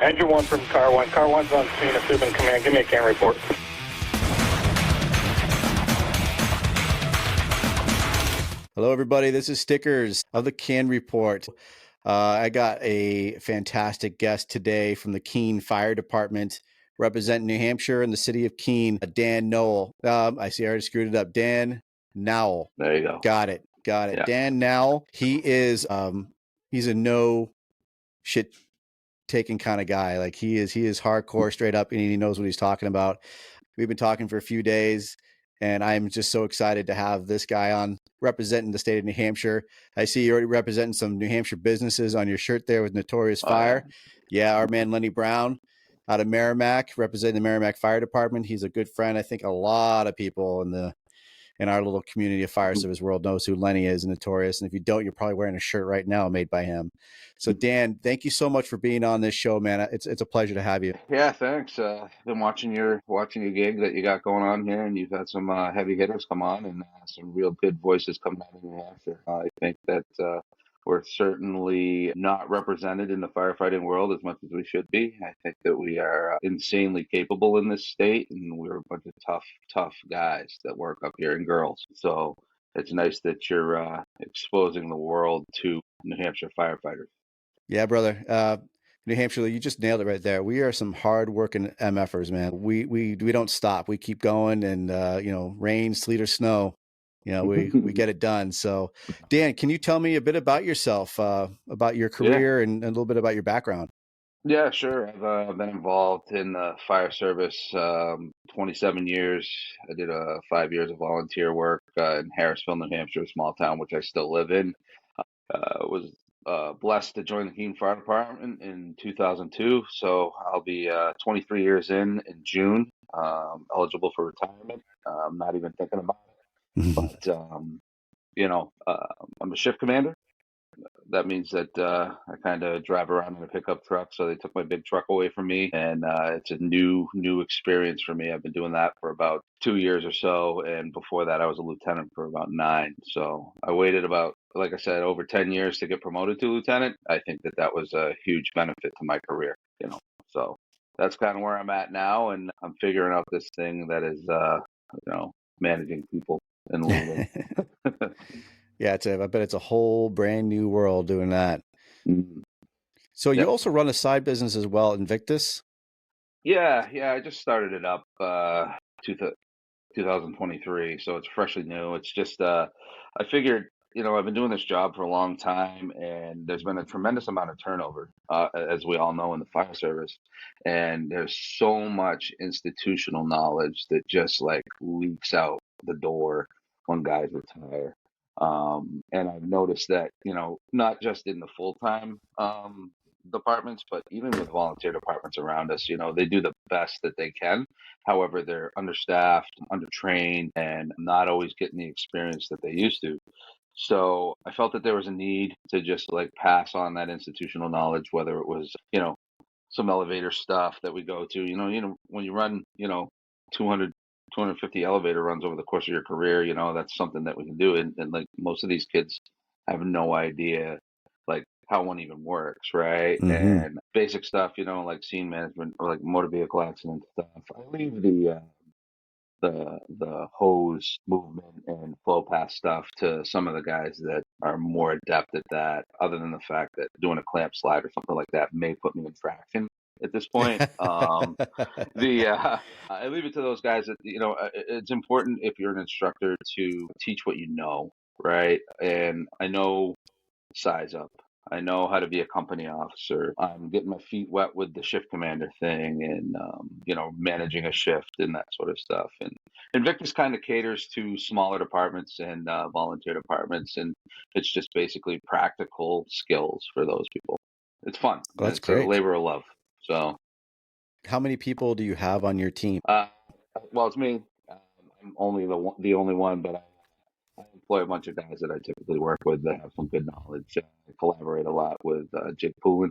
Engine 1 from Car 1. Car 1's on scene at Subin Command. Give me a CAN report. Hello, everybody. This is Stickers of the C.A.N Report. I got a fantastic guest today from the Keene Fire Department, representing New Hampshire and the city of Keene, Dan Nowill. I see I already screwed it up. Dan Nowill. There you go. Got it. Yeah. Dan Nowill. He is he's a no shit taking kind of guy. Like he is hardcore, straight up, and he knows what he's talking about. We've been talking for a few days, and I'm just so excited to have this guy on representing the state of New Hampshire. I see you're already representing some New Hampshire businesses on your shirt there with Notorious Fire. Yeah, our man Lenny Brown out of Merrimack, representing the Merrimack Fire Department. He's a good friend. I think a lot of people in our little community of fire service world knows who Lenny is, Notorious. And if you don't, you're probably wearing a shirt right now made by him. So Dan, thank you so much for being on this show, man. It's a pleasure to have you. Yeah, thanks. Been watching your gig that you got going on here, and you've had some heavy hitters come on and some real good voices come out of New Hampshire. I think that we're certainly not represented in the firefighting world as much as we should be. I think that we are insanely capable in this state, and we're a bunch of tough guys that work up here, and girls. So it's nice that you're exposing the world to New Hampshire firefighters. Yeah, brother. New Hampshire, you just nailed it right there. We are some hard-working MFers, man. We don't stop. We keep going, and rain, sleet, or snow, we get it done. So, Dan, can you tell me a bit about yourself, about your career, and a little bit about your background? Yeah, sure. I've been involved in the fire service 27 years. I did 5 years of volunteer work in Harrisville, New Hampshire, a small town which I still live in. Was blessed to join the Keene Fire Department in 2002. So I'll be 23 years in June, eligible for retirement. I'm not even thinking about it. But, I'm a shift commander. That means that I kind of drive around in a pickup truck. So they took my big truck away from me, and it's a new experience for me. I've been doing that for about 2 years or so, and before that, I was a lieutenant for about 9. So I waited about, like I said, over 10 years to get promoted to lieutenant. I think that was a huge benefit to my career. So that's kind of where I'm at now, and I'm figuring out this thing that is, managing people and leading. Yeah, I bet it's a whole brand new world doing that. Mm-hmm. So you also run a side business as well, Invictus? Yeah. I just started it up 2023, so it's freshly new. It's just I figured, I've been doing this job for a long time, and there's been a tremendous amount of turnover, as we all know, in the fire service. And there's so much institutional knowledge that just like leaks out the door when guys retire. And I've noticed that, not just in the full-time departments, but even with volunteer departments around us, they do the best that they can. However, they're understaffed, undertrained, and not always getting the experience that they used to. So I felt that there was a need to just like pass on that institutional knowledge, whether it was, some elevator stuff that we go to, when you run, 200 250 elevator runs over the course of your career, that's something that we can do. And like most of these kids have no idea like how one even works, right? Mm-hmm. And basic stuff, like scene management or like motor vehicle accident stuff. I leave the hose movement and flow path stuff to some of the guys that are more adept at that, other than the fact that doing a clamp slide or something like that may put me in traction at this point. I leave it to those guys that, it's important if you're an instructor to teach what you know, right? And I know size up. I know how to be a company officer. I'm getting my feet wet with the shift commander thing and, managing a shift and that sort of stuff. And Invictus kind of caters to smaller departments and volunteer departments. And it's just basically practical skills for those people. It's fun. Well, that's it's great. A labor of love. So, how many people do you have on your team? Well, it's me. I'm only the only one, but I employ a bunch of guys that I typically work with that have some good knowledge. I collaborate a lot with Jake Poulin.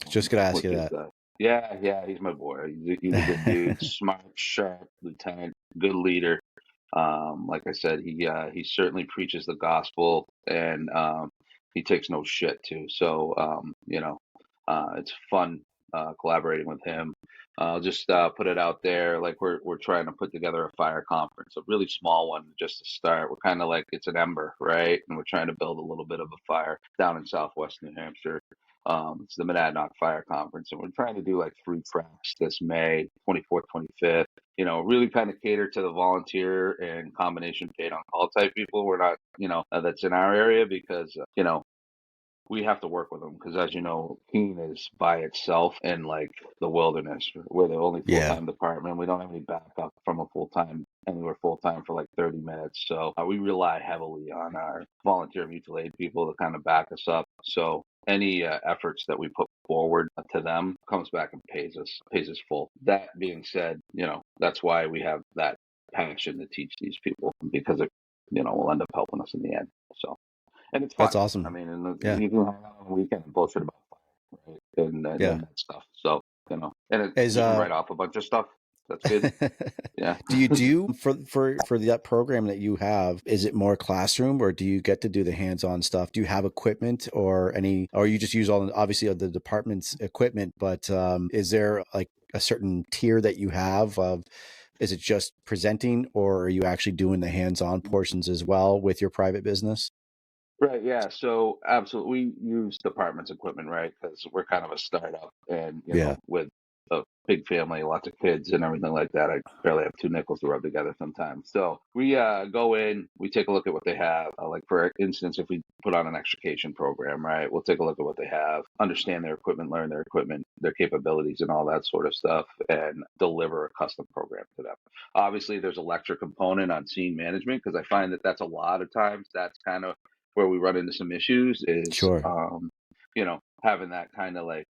Just gonna ask you that. Yeah, he's my boy. He's a good dude, smart, sharp lieutenant, good leader. Like I said, he certainly preaches the gospel, and he takes no shit too. So it's fun collaborating with him. I'll just put it out there. Like we're trying to put together a fire conference, a really small one, just to start. We're kind of like it's an ember, right? And we're trying to build a little bit of a fire down in Southwest New Hampshire. It's the Monadnock Fire Conference, and we're trying to do like 3 tracks this May 24th, 25th. Really kind of cater to the volunteer and combination paid on call type people. We're not, that's in our area because, we have to work with them because, as you know, Keene is by itself in like the wilderness. We're the only full-time department. We don't have any backup from a full-time, anywhere full-time for like 30 minutes. So we rely heavily on our volunteer mutual aid people to kind of back us up. So any efforts that we put forward to them comes back and pays us full. That being said, that's why we have that passion to teach these people because it, will end up helping us in the end. So. And it's fun. That's awesome. I mean, you can hang out on the weekend and bullshit about fire, right? And that stuff. So, and you can write off a bunch of stuff. That's good. Yeah. Do you do for that program that you have, is it more classroom or do you get to do the hands-on stuff? Do you have equipment or you just use obviously the department's equipment, but is there like a certain tier that you have of, is it just presenting or are you actually doing the hands-on portions as well with your private business? Right. Yeah. So absolutely, we use department's equipment, right? Because we're kind of a startup, and with a big family, lots of kids, and everything like that, I barely have 2 nickels to rub together sometimes. So we go in, we take a look at what they have. Like for instance, if we put on an extrication program, right? We'll take a look at what they have, understand their equipment, learn their equipment, their capabilities, and all that sort of stuff, and deliver a custom program to them. Obviously, there's a lecture component on scene management because I find that that's a lot of times that's kind of where we run into some issues is, having that kind of like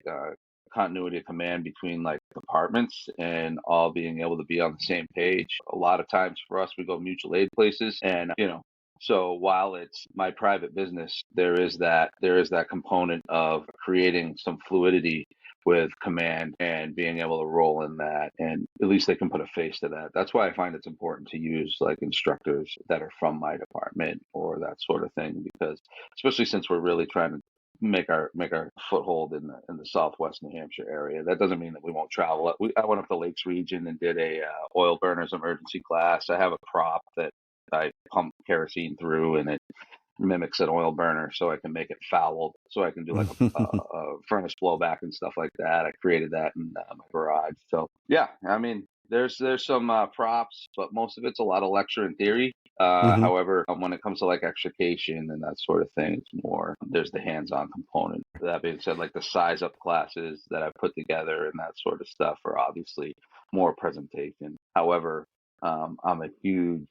continuity of command between like departments and all being able to be on the same page. A lot of times for us, we go mutual aid places and, so while it's my private business, there is that component of creating some fluidity with command and being able to roll in that, and at least they can put a face to that. That's why I find it's important to use like instructors that are from my department or that sort of thing, because especially since we're really trying to make our foothold in the Southwest New Hampshire area. That doesn't mean that we won't travel. I went up to Lakes region and did a oil burners emergency class. I have a prop that I pump kerosene through and it mimics an oil burner, so I can make it fouled, so I can do like a furnace blowback and stuff like that. I created that in my garage. So yeah, I mean, there's some props, but most of it's a lot of lecture and theory. However, when it comes to like extrication and that sort of thing, it's more, there's the hands-on component. That being said, like the size up classes that I put together and that sort of stuff are obviously more presentation. However, I'm a huge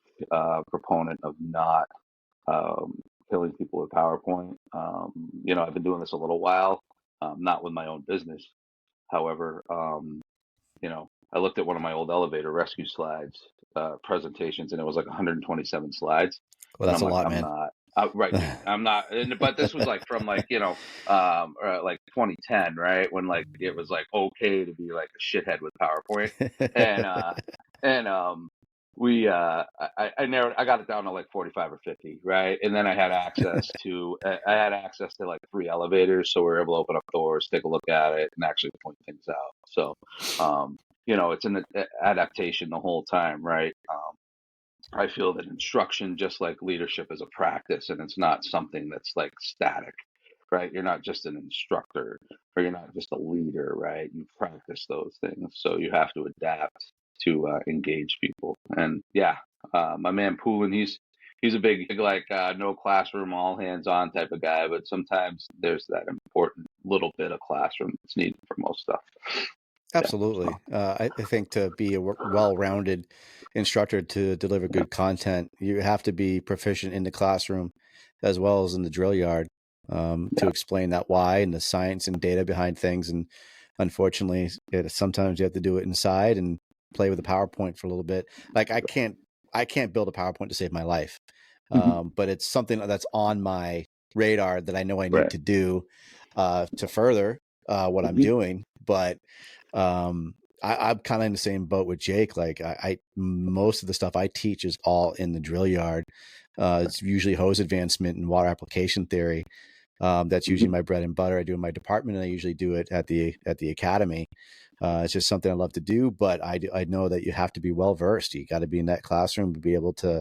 proponent of not killing people with PowerPoint. I've been doing this a little while, not with my own business. However, I looked at one of my old elevator rescue slides, presentations, and it was like 127 slides. Well, that's a lot, man. Right. I'm not, but this was like from like, like 2010, right? When like, it was like, okay to be like a shithead with PowerPoint. And I got it down to like 45 or 50, right? And then I had access to like 3 elevators, so we were able to open up doors, take a look at it, and actually point things out. So, it's an adaptation the whole time, right? I feel that instruction, just like leadership, is a practice, and it's not something that's like static, right? You're not just an instructor, or you're not just a leader, right? You practice those things, so you have to adapt to engage people. And my man Poulin, he's a big like no classroom, all hands on type of guy, but sometimes there's that important little bit of classroom that's needed for most stuff. Absolutely. I think to be a well-rounded instructor to deliver good content, you have to be proficient in the classroom as well as in the drill yard to explain that why and the science and data behind things. And unfortunately, sometimes you have to do it inside and play with the PowerPoint for a little bit. Like I can't build a PowerPoint to save my life, but it's something that's on my radar that I know I need to do to further what I'm doing. But I'm kind of in the same boat with Jake. Like I most of the stuff I teach is all in the drill yard. It's usually hose advancement and water application theory. That's usually my bread and butter. I do in my department, and I usually do it at the academy. It's just something I love to do, but I know that you have to be well versed. You got to be in that classroom to be able to.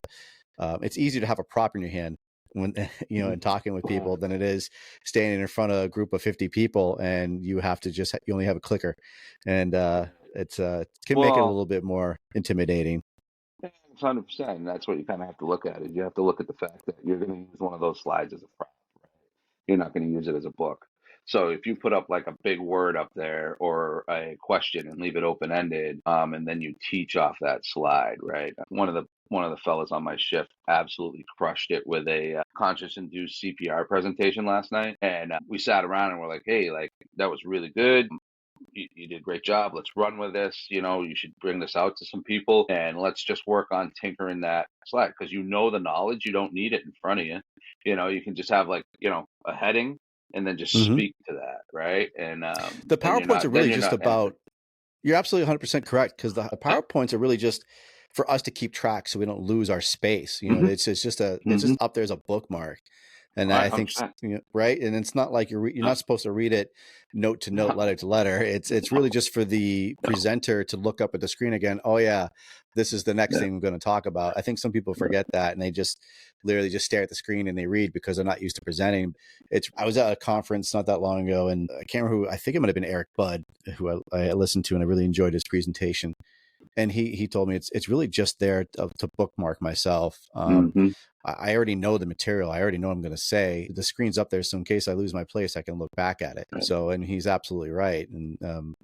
It's easier to have a prop in your hand when and talking with people than it is standing in front of a group of 50 people and you have to you only have a clicker, and it can make it a little bit more intimidating. It's 100%. And that's what you kind of have to look at. Is you have to look at the fact that you're going to use one of those slides as a prop. You're not going to use it as a book. So if you put up like a big word up there or a question and leave it open ended, and then you teach off that slide, right? One of the fellas on my shift absolutely crushed it with a conscious induced CPR presentation last night, and we sat around and we're like, "Hey, like that was really good. You did a great job. Let's run with this. You should bring this out to some people and let's just work on tinkering that slide because the knowledge. You don't need it in front of you. You can just have like, a heading and then just speak to that. Right. And the then PowerPoints are really just about, you're absolutely 100% correct. Cause the PowerPoints are really just for us to keep track so we don't lose our space. It's just up there as a bookmark. And I think, right. And it's not like you're not supposed to read it note to note, letter to letter. It's really just for the presenter to look up at the screen again. Oh yeah, this is the next thing I'm going to talk about. I think some people forget that and they just literally just stare at the screen and they read because they're not used to presenting. I was at a conference not that long ago and I can't remember who, I think it might've been Eric Budd, who I listened to and I really enjoyed his presentation. And he told me it's really just there to bookmark myself. I already know the material. I already know what I'm going to say. The screen's up there, so in case I lose my place, I can look back at it. Right. So, and he's absolutely right. And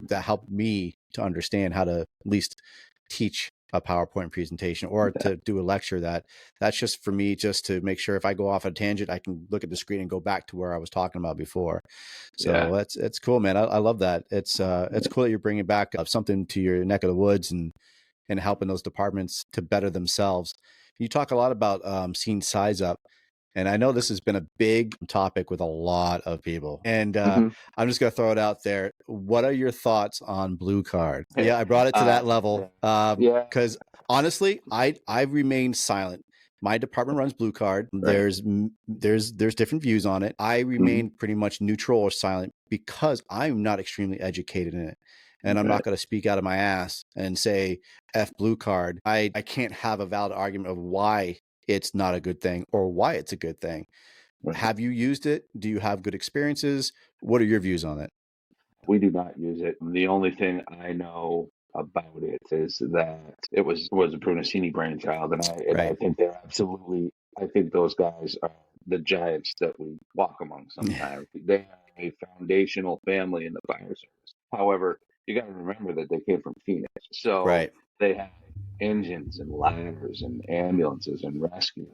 that helped me to understand how to at least teach a PowerPoint presentation or to do a lecture. That's just for me, just to make sure if I go off a tangent, I can look at the screen and go back to where I was talking about before. So it's cool, man. I love that. It's cool that you're bringing back something to your neck of the woods and helping those departments to better themselves. You talk a lot about seeing size up. And I know this has been a big topic with a lot of people. And I'm just going to throw it out there. What are your thoughts on blue card? Yeah, I brought it to that level. Because honestly, I remain silent. My department runs blue card. Right. There's different views on it. I remain pretty much neutral or silent because I'm not extremely educated in it. And I'm not going to speak out of my ass and say F blue card. I can't have a valid argument of why it's not a good thing or why it's a good thing. Right. Have you used it? Do you have good experiences? What are your views on it? We do not use it. The only thing I know about it is that it was a Brunacini brainchild, and I think they're absolutely. I think those guys are the giants that we walk among sometimes. They are a foundational family in the fire service. However, you got to remember that they came from Phoenix, so they have engines and ladders and ambulances and rescue.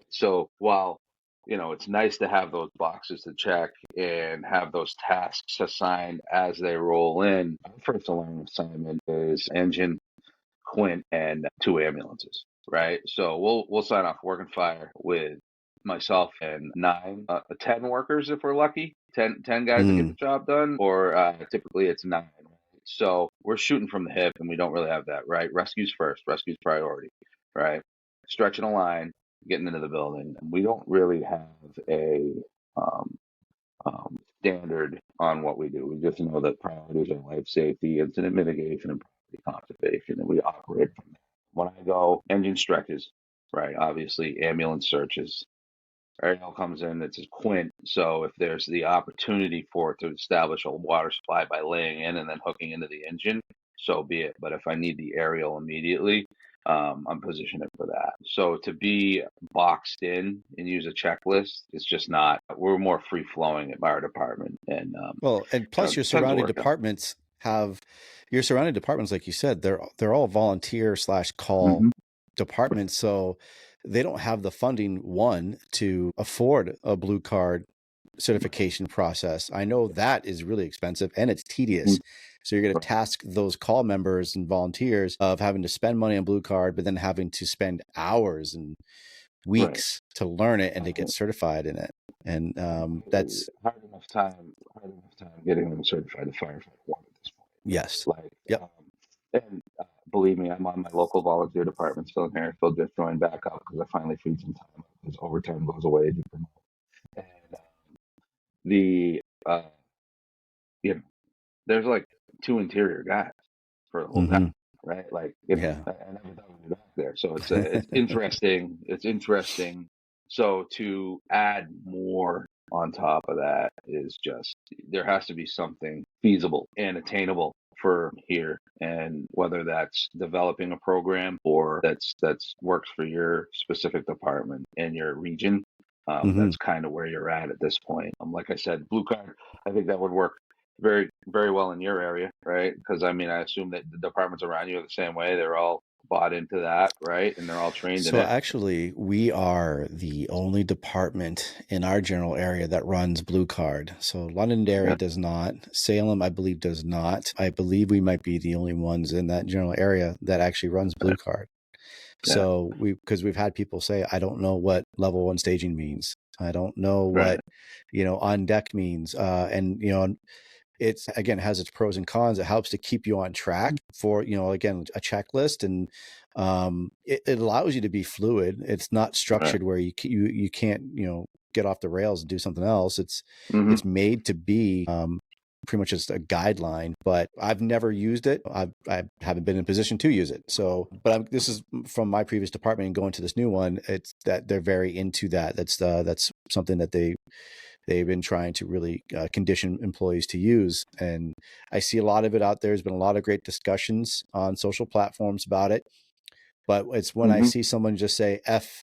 So while it's nice to have those boxes to check and have those tasks assigned as they roll in. Our first alarm assignment is engine, quint, and 2 ambulances, right? So we'll sign off work and fire with myself and 10 workers if we're lucky, 10 guys to get the job done, or typically it's 9. So we're shooting from the hip and we don't really have that, right? Rescues first, rescues priority, right? Stretching a line, getting into the building. We don't really have a standard on what we do. We just know that priorities are life safety, incident mitigation, and property conservation, and we operate from there. When I go, engine stretches, right? Obviously, ambulance searches. Aerial comes in, it's a quint. So if there's the opportunity for it to establish a water supply by laying in and then hooking into the engine, so be it. But if I need the aerial immediately, I'm positioning for that. So to be boxed in and use a checklist, it's just not. We're more free flowing at our department, and and plus your surrounding departments like you said, they're all volunteer / call departments, so they don't have the funding to afford a blue card certification process. I know that is really expensive and it's tedious. So you're going to task those call members and volunteers of having to spend money on blue card, but then having to spend hours and weeks to learn it and to get certified in it. And that's hard enough time getting them certified to firefighter 1 at this point. Yes. And believe me, I'm on my local volunteer department still in Harrisville, just joined back up because I finally freed some time because overtime goes away. And the you know, there's like two interior guys for the whole Mm-hmm. town, right? Like, Yeah. I never thought we'd be back there. So it's interesting. It's interesting. So to add more on top of that is just there has to be something feasible and attainable for here, and whether that's developing a program or that's works for your specific department and your region. Mm-hmm. That's kind of where you're at this point. Like I said, blue card. I think that would work very, very well in your area, right? Because I mean, I assume that the departments around you are the same way. They're all bought into that, right? And they're all trained in So it. actually, we are the only department in our general area that runs Blue Card. So Londonderry Yeah, does not. Salem, I believe, does not. I believe we might be the only ones in that general area that actually runs Blue Card. yeah, So because we've had people say, I don't know what level one staging means. I don't know right. what, on deck means. And, it's again has its pros and cons. It helps to keep you on track for again a checklist, and it allows you to be fluid. It's not Right. structured where you can't get off the rails and do something else. Mm-hmm. It's made to be pretty much just a guideline, but I've never used it. I haven't been in a position to use it. So, but this is from my previous department and going to this new one. It's that they're very into that. That's something that they've been trying to really condition employees to use. And I see a lot of it out there. There's been a lot of great discussions on social platforms about it. But it's when I Mm-hmm. see someone just say F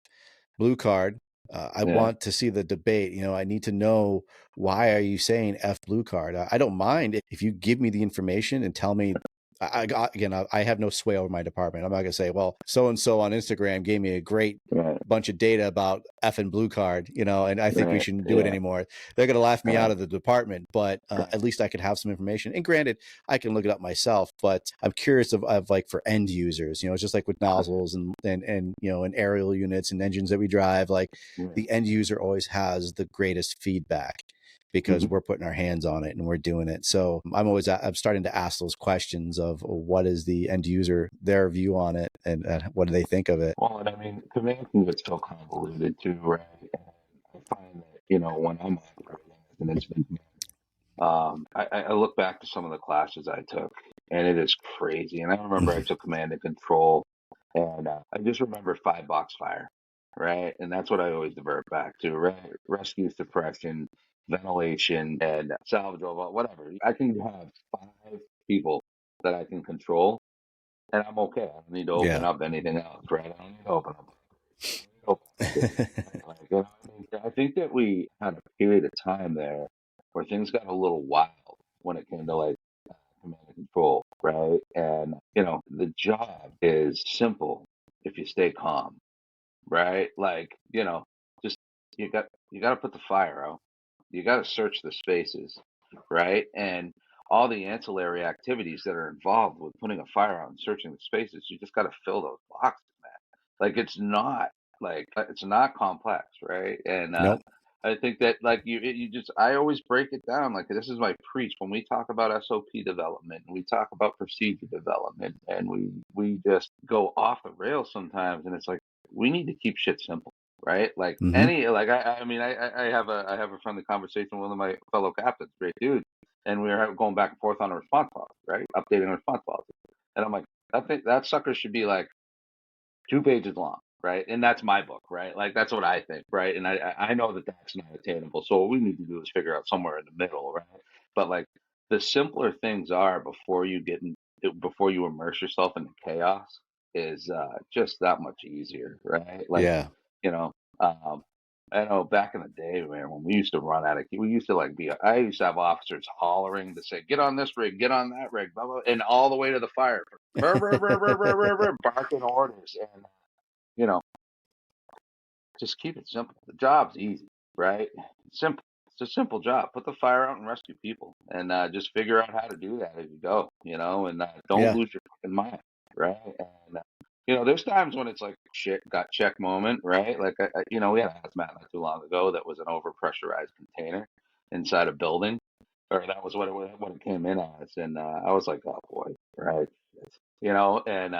blue card, I Yeah. want to see the debate. I need to know, why are you saying F blue card? I don't mind if you give me the information and tell me. I have no sway over my department. I'm not going to say, well, so and so on Instagram gave me a great Right. bunch of data about F and blue card, and I think we Right. shouldn't do it Yeah. anymore. They're going to laugh me out Right. of the department, but Right. at least I could have some information. And granted, I can look it up myself, but I'm curious of like for end users, it's just like with nozzles and and aerial units and engines that we drive, like Right. the end user always has the greatest feedback because Mm-hmm. we're putting our hands on it and we're doing it. So I'm starting to ask those questions of what is the end user, their view on it, and what do they think of it? Well, and I mean, command can get so convoluted too, right? And I find that when I'm operating as an incident I look back to some of the classes I took, and it is crazy. And I remember I took command and control, and I just remember 5 box fire, right? And that's what I always divert back to, right? Rescue, suppression, ventilation, and salvage, whatever. I can have 5 people that I can control, and I'm okay. I don't need to open Yeah. up anything else, right? I don't need to open up. I don't need to open up this, right? Like, I think that we had a period of time there where things got a little wild when it came to like command and control, right? And the job is simple if you stay calm, right? Like, just you got to put the fire out. You got to search the spaces, right? And all the ancillary activities that are involved with putting a fire out and searching the spaces, you just got to fill those boxes, man. Like it's not complex, right? And Nope. I think that like you just I always break it down like this is my preach when we talk about SOP development and we talk about procedure development and we just go off the rails sometimes and it's like we need to keep shit simple, right? Like Mm-hmm. any like I mean I have a friendly conversation with one of my fellow captains, great dude, and we were going back and forth on a response policy, right? Updating a response policy, and I'm like I think that sucker should be like 2 pages long, right? And that's my book, right? Like that's what I think, right? And I know that that's not attainable. So what we need to do is figure out somewhere in the middle, right? But like the simpler things are before you immerse yourself in the chaos is just that much easier, right? Like Yeah. you know, um, I know back in the day, man, when we used to run out of, we used to like I used to have officers hollering to say, get on this rig, get on that rig, blah, blah, and all the way to the fire, barking orders. And, you know, just keep it simple. The job's easy, right? It's simple. It's a simple job. Put the fire out and rescue people and just figure out how to do that as you go, and don't Yeah. lose your fucking mind, right? And, there's times when it's like shit, got check moment, right? Like, we had a hazmat not too long ago that was an overpressurized container inside a building, or that was what it came in as. And I was like, oh boy, right? And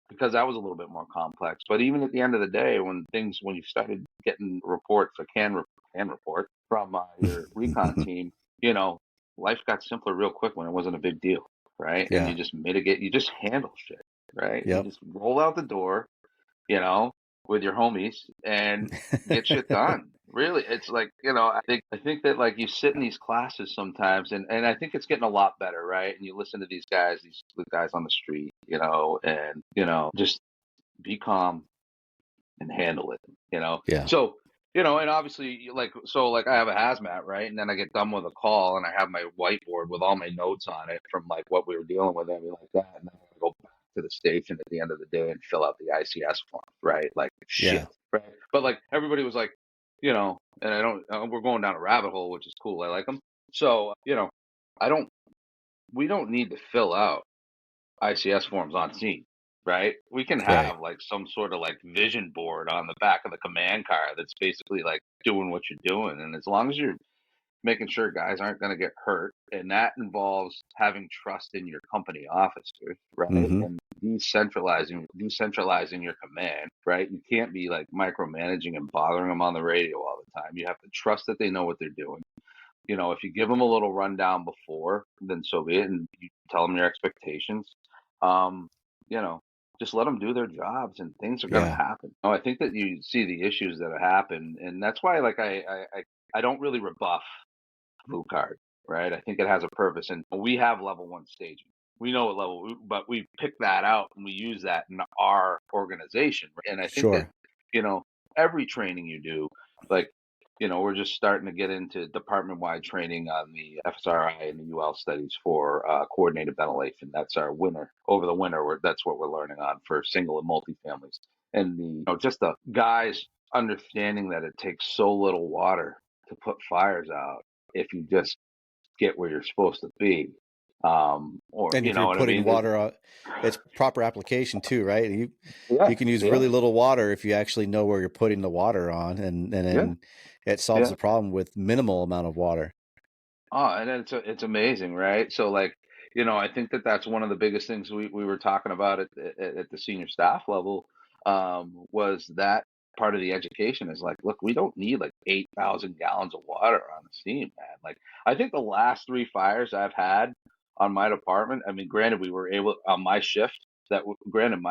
because that was a little bit more complex. But even at the end of the day, when you started getting reports, a can report, from your recon team, you know, life got simpler real quick when it wasn't a big deal, right? And you Yeah. just mitigate, you just handle shit, right? You Yep. just roll out the door, you know, with your homies and get shit done. Really, it's like, you know, I think that like you sit in these classes sometimes, and I think it's getting a lot better, right? And you listen to these guys on the street, you know, and you know, just be calm and handle it, you know. Yeah. So, you know, and obviously, like I have a hazmat, right? And then I get done with a call, and I have my whiteboard with all my notes on it from like what we were dealing with, and everything like that. And then I go back to the station at the end of the day and fill out the ICS form, right? Like Yeah. shit, right? But like everybody was like, you know, and I don't, we're going down a rabbit hole, which is cool. I like them. So, you know, I don't, we don't need to fill out ICS forms on scene, right? We can Right. have like some sort of like vision board on the back of the command car that's basically like doing what you're doing. And as long as you're making sure guys aren't going to get hurt, and that involves having trust in your company officers, right? Mm-hmm. And decentralizing your command, right? You can't be like micromanaging and bothering them on the radio all the time. You have to trust that they know what they're doing. You know, if you give them a little rundown before, then so be it, and you tell them your expectations. Um, you know, just let them do their jobs, and things are going to Yeah. happen. Oh, I think that you see the issues that happen, and that's why, like, I don't really rebuff blue card, right? I think it has a purpose, and we have level one staging. We know what level, but we pick that out and we use that in our organization. And I think that, Sure. you know, every training you do, like, you know, we're just starting to get into department wide training on the FSRI and the UL studies for coordinated ventilation. That's our winter over the winter. That's what we're learning on for single and multi-families. And the, you know, just the guys understanding that it takes so little water to put fires out if you just get where you're supposed to be. Or And you if know you're what I putting mean? water on, it's proper application too, right? Yeah, You can use yeah, really little water if you actually know where you're putting the water on, and yeah, then it solves yeah. the problem with minimal amount of water. Oh, and it's amazing, right? So like, you know, I think that that's one of the biggest things we were talking about at the senior staff level, was that part of the education is like, look, we don't need like 8,000 gallons of water on the scene, man. Like, I think the last three fires I've had on my department, I mean, granted, we were able on my shift granted,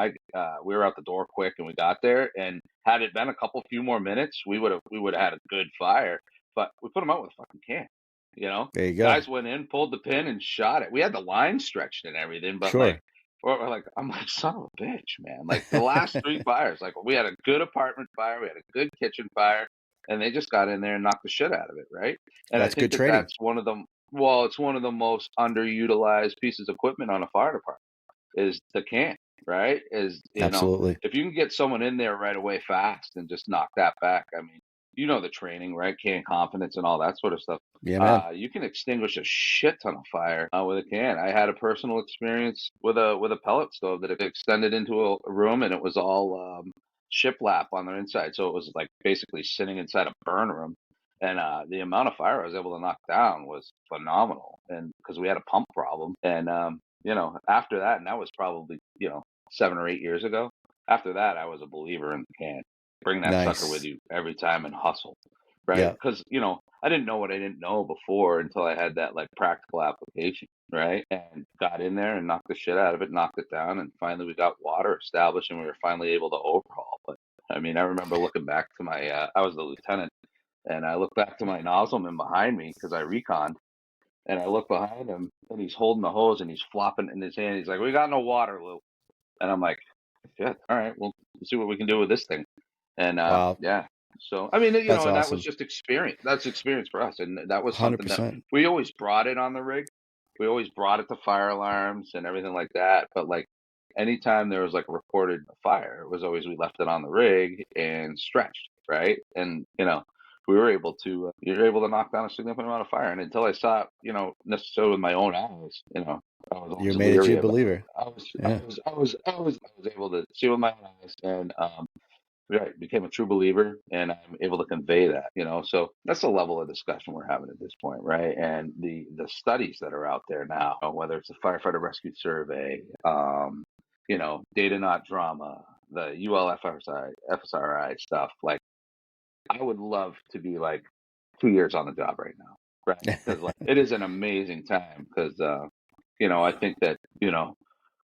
we were out the door quick and we got there, and had it been a few more minutes, we would have had a good fire, but we put them out with a fucking can. You know, There you go. guys went in, pulled the pin, and shot it. We had the line stretched and everything, but like, Sure. or like, I'm like, son of a bitch, man. Like the last three fires, like we had a good apartment fire, we had a good kitchen fire, and they just got in there and knocked the shit out of it, right? And I That's think good that training. that's one of them. Well, it's one of the most underutilized pieces of equipment on a fire department is the can, right? Is, you know, Absolutely. if you can get someone in there right away fast and just knock that back, I mean, you know the training, right? Can confidence and all that sort of stuff. Yeah, man. You can extinguish a shit ton of fire with a can. I had a personal experience with a pellet stove that it extended into a room, and it was all shiplap on the inside, so it was like basically sitting inside a burn room. And the amount of fire I was able to knock down was phenomenal, and because we had a pump problem, and you know, after that, and that was probably, you know, 7 or 8 years ago. After that, I was a believer in the can. Bring that sucker with Nice. you every time and hustle, right? Yeah. Because, you know, I didn't know what I didn't know before until I had that like practical application, right? And got in there and knocked the shit out of it, knocked it down, and finally we got water established and we were finally able to overhaul. But I mean, I remember looking back to my, I was the lieutenant, and I looked back to my nozzleman behind me because I reconned, and I look behind him, and he's holding the hose and he's flopping it in his hand. He's like, "We got no water, Lou." And I'm like, "Shit, all right, well, let's see what we can do with this thing." And Wow. yeah, so I mean, you That's know, and that was awesome. just experience. That's experience for us, and that was something that 100%. we always brought it on the rig. We always brought it to fire alarms and everything like that. But like, anytime there was like a reported fire, it was always we left it on the rig and stretched, right? And you know, we were able to you're able to knock down a significant amount of fire. And until I saw it, you know, necessarily with my own eyes, you know, I was You always made it you leery a about it. believer. Yeah. I was able to see with my own eyes, and right, became a true believer, and I'm able to convey that, you know. So that's the level of discussion we're having at this point, right? And the studies that are out there now, whether it's the firefighter rescue survey, you know, data not drama, the ULFSI, FSRI stuff. Like, I would love to be like 2 years on the job right now, right? Because like it is an amazing time. Because I think that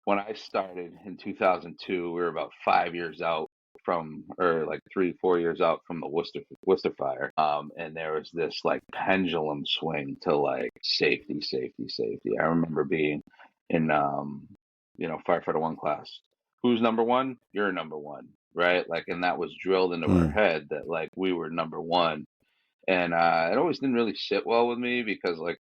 when I started in 2002, we were about 5 years out from, or like 3, 4 years out from the Worcester fire. And there was this like pendulum swing to like safety, safety, safety. I remember being in, firefighter one class. Who's number one? You're number one, right? Like, and that was drilled into our Mm. head that like we were number one. And it always didn't really sit well with me because, like,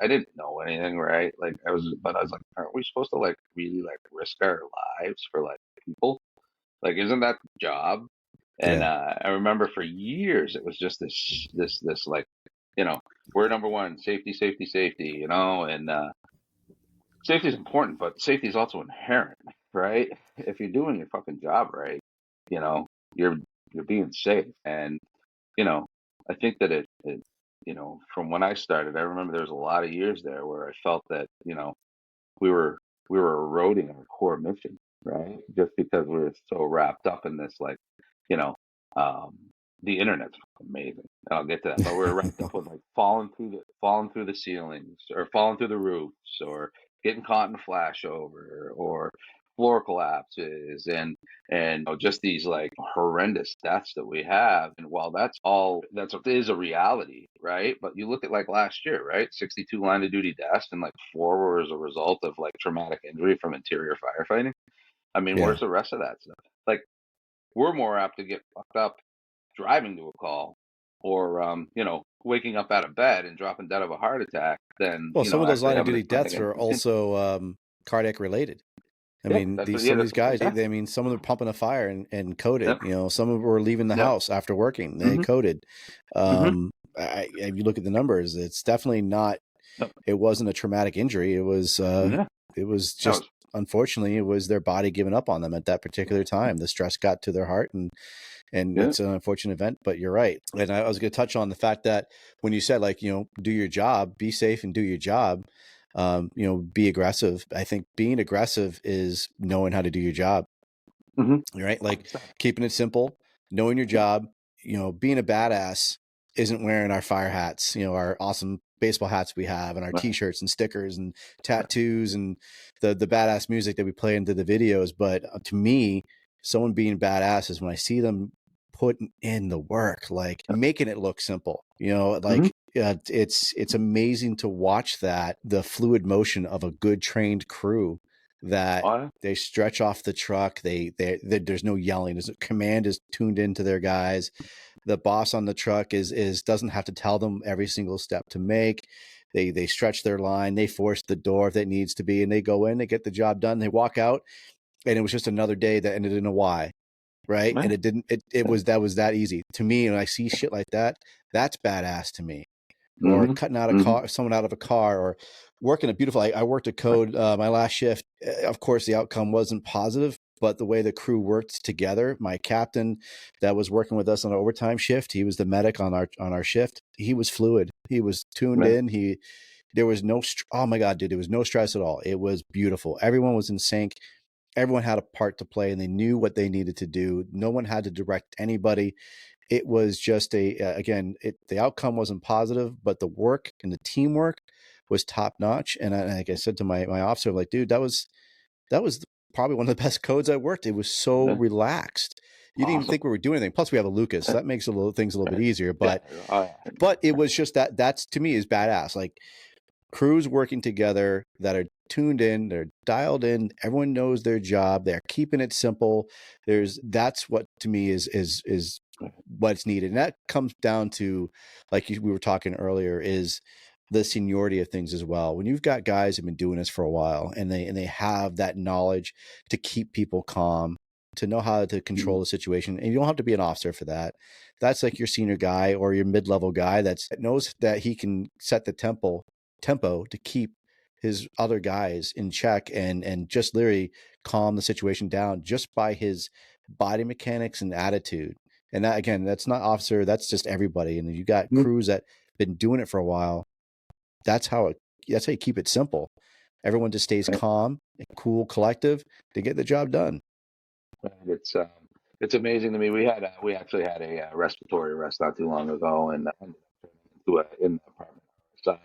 I didn't know anything, right? Like, but I was like, aren't we supposed to like really like risk our lives for like people? Like, isn't that the job? And Yeah. I remember for years it was just this like, you know, we're number one, safety, safety, safety, and safety is important, but safety is also inherent, right? If you're doing your fucking job right, you know, you're you're being safe, and you know, I think that from when I started, I remember there was a lot of years there where I felt that, we were we were eroding our core mission, right? Just because we were so wrapped up in this, like, you know, um, the internet's amazing. And I'll get to that, but we were wrapped up with like falling through the ceilings, or falling through the roofs, or getting caught in a flashover, or floor collapses, and just these like horrendous deaths that we have. And while that's is a reality, right? But you look at like last year, right? 62 line of duty deaths, and like 4 were as a result of like traumatic injury from interior firefighting. I mean, Yeah. where's the rest of that stuff? Like, we're more apt to get fucked up driving to a call, or waking up out of bed and dropping dead of a heart attack than Well, some of those actually line of having duty a traumatic deaths are injury. also cardiac related. I Yeah, mean, that's what, some yeah, of these that's guys, exactly. I mean, some of them are pumping a fire and coded. Yep. Some of them were leaving the Yep. house after working. They Hmm. coded. Hmm. If you look at the numbers, it's definitely not. Yep. It wasn't a traumatic injury. It was. Yeah. It was That just, unfortunately, it was their body giving up on them at that particular time. The stress got to their heart, and yeah. it's an unfortunate event. But you're right, and I was going to touch on the fact that when you said, like, do your job, be safe, and do your job. Be aggressive. I think being aggressive is knowing how to do your job. Hmm. Right? Like, keeping it simple, knowing your job. Being a badass isn't wearing our fire hats, our awesome baseball hats we have, and our Right. t-shirts and stickers and tattoos and the badass music that we play into the videos. But to me, someone being badass is when I see them putting in the work, like making it look simple, Hmm. it's amazing to watch that, the fluid motion of a good trained crew, that Oh, yeah. they stretch off the truck. There's no yelling. Command is tuned into their guys. The boss on the truck is doesn't have to tell them every single step to make. They stretch their line. They force the door if it needs to be, and they go in. They get the job done. They walk out, and it was just another day that ended in a Y, right? Yeah. And it didn't. It was that easy to me. And I see shit like that. That's badass to me. Or Hmm. cutting out a Hmm. car, someone out of a car, or working a beautiful. I worked a code my last shift. Of course, the outcome wasn't positive, but the way the crew worked together, my captain that was working with us on an overtime shift, he was the medic on our shift. He was fluid. He was tuned Yeah. in. There was no. Oh my god, dude! There was no stress at all. It was beautiful. Everyone was in sync. Everyone had a part to play, and they knew what they needed to do. No one had to direct anybody. It was just the outcome wasn't positive, but the work and the teamwork was top notch. And like I said to my officer, I'm like, dude, that was probably one of the best codes I worked. It was so Yeah. relaxed. You didn't even Awesome. think we were doing anything. Plus, we have a Lucas, so Yeah. that makes things a little bit Right. easier. Yeah. But Oh, yeah. it was just that's, to me, is badass. Like, crews working together that are tuned in, they're dialed in, everyone knows their job, they're keeping it simple. That's what, to me, is what's needed. And that comes down to, like we were talking earlier, is the seniority of things as well. When you've got guys who've been doing this for a while, and they have that knowledge to keep people calm, to know how to control the situation, and you don't have to be an officer for that. That's like your senior guy or your mid-level guy that knows that he can set the tempo to keep his other guys in check, and just literally calm the situation down just by his body mechanics and attitude. And that, again, that's not officer, that's just everybody. And you got Mhm. crews that been doing it for a while. That's how you keep it simple. Everyone just stays Right. calm, cool, collective to get the job done. Right. It's amazing to me. We actually had a respiratory arrest not too long ago, and ended up in the apartment. So,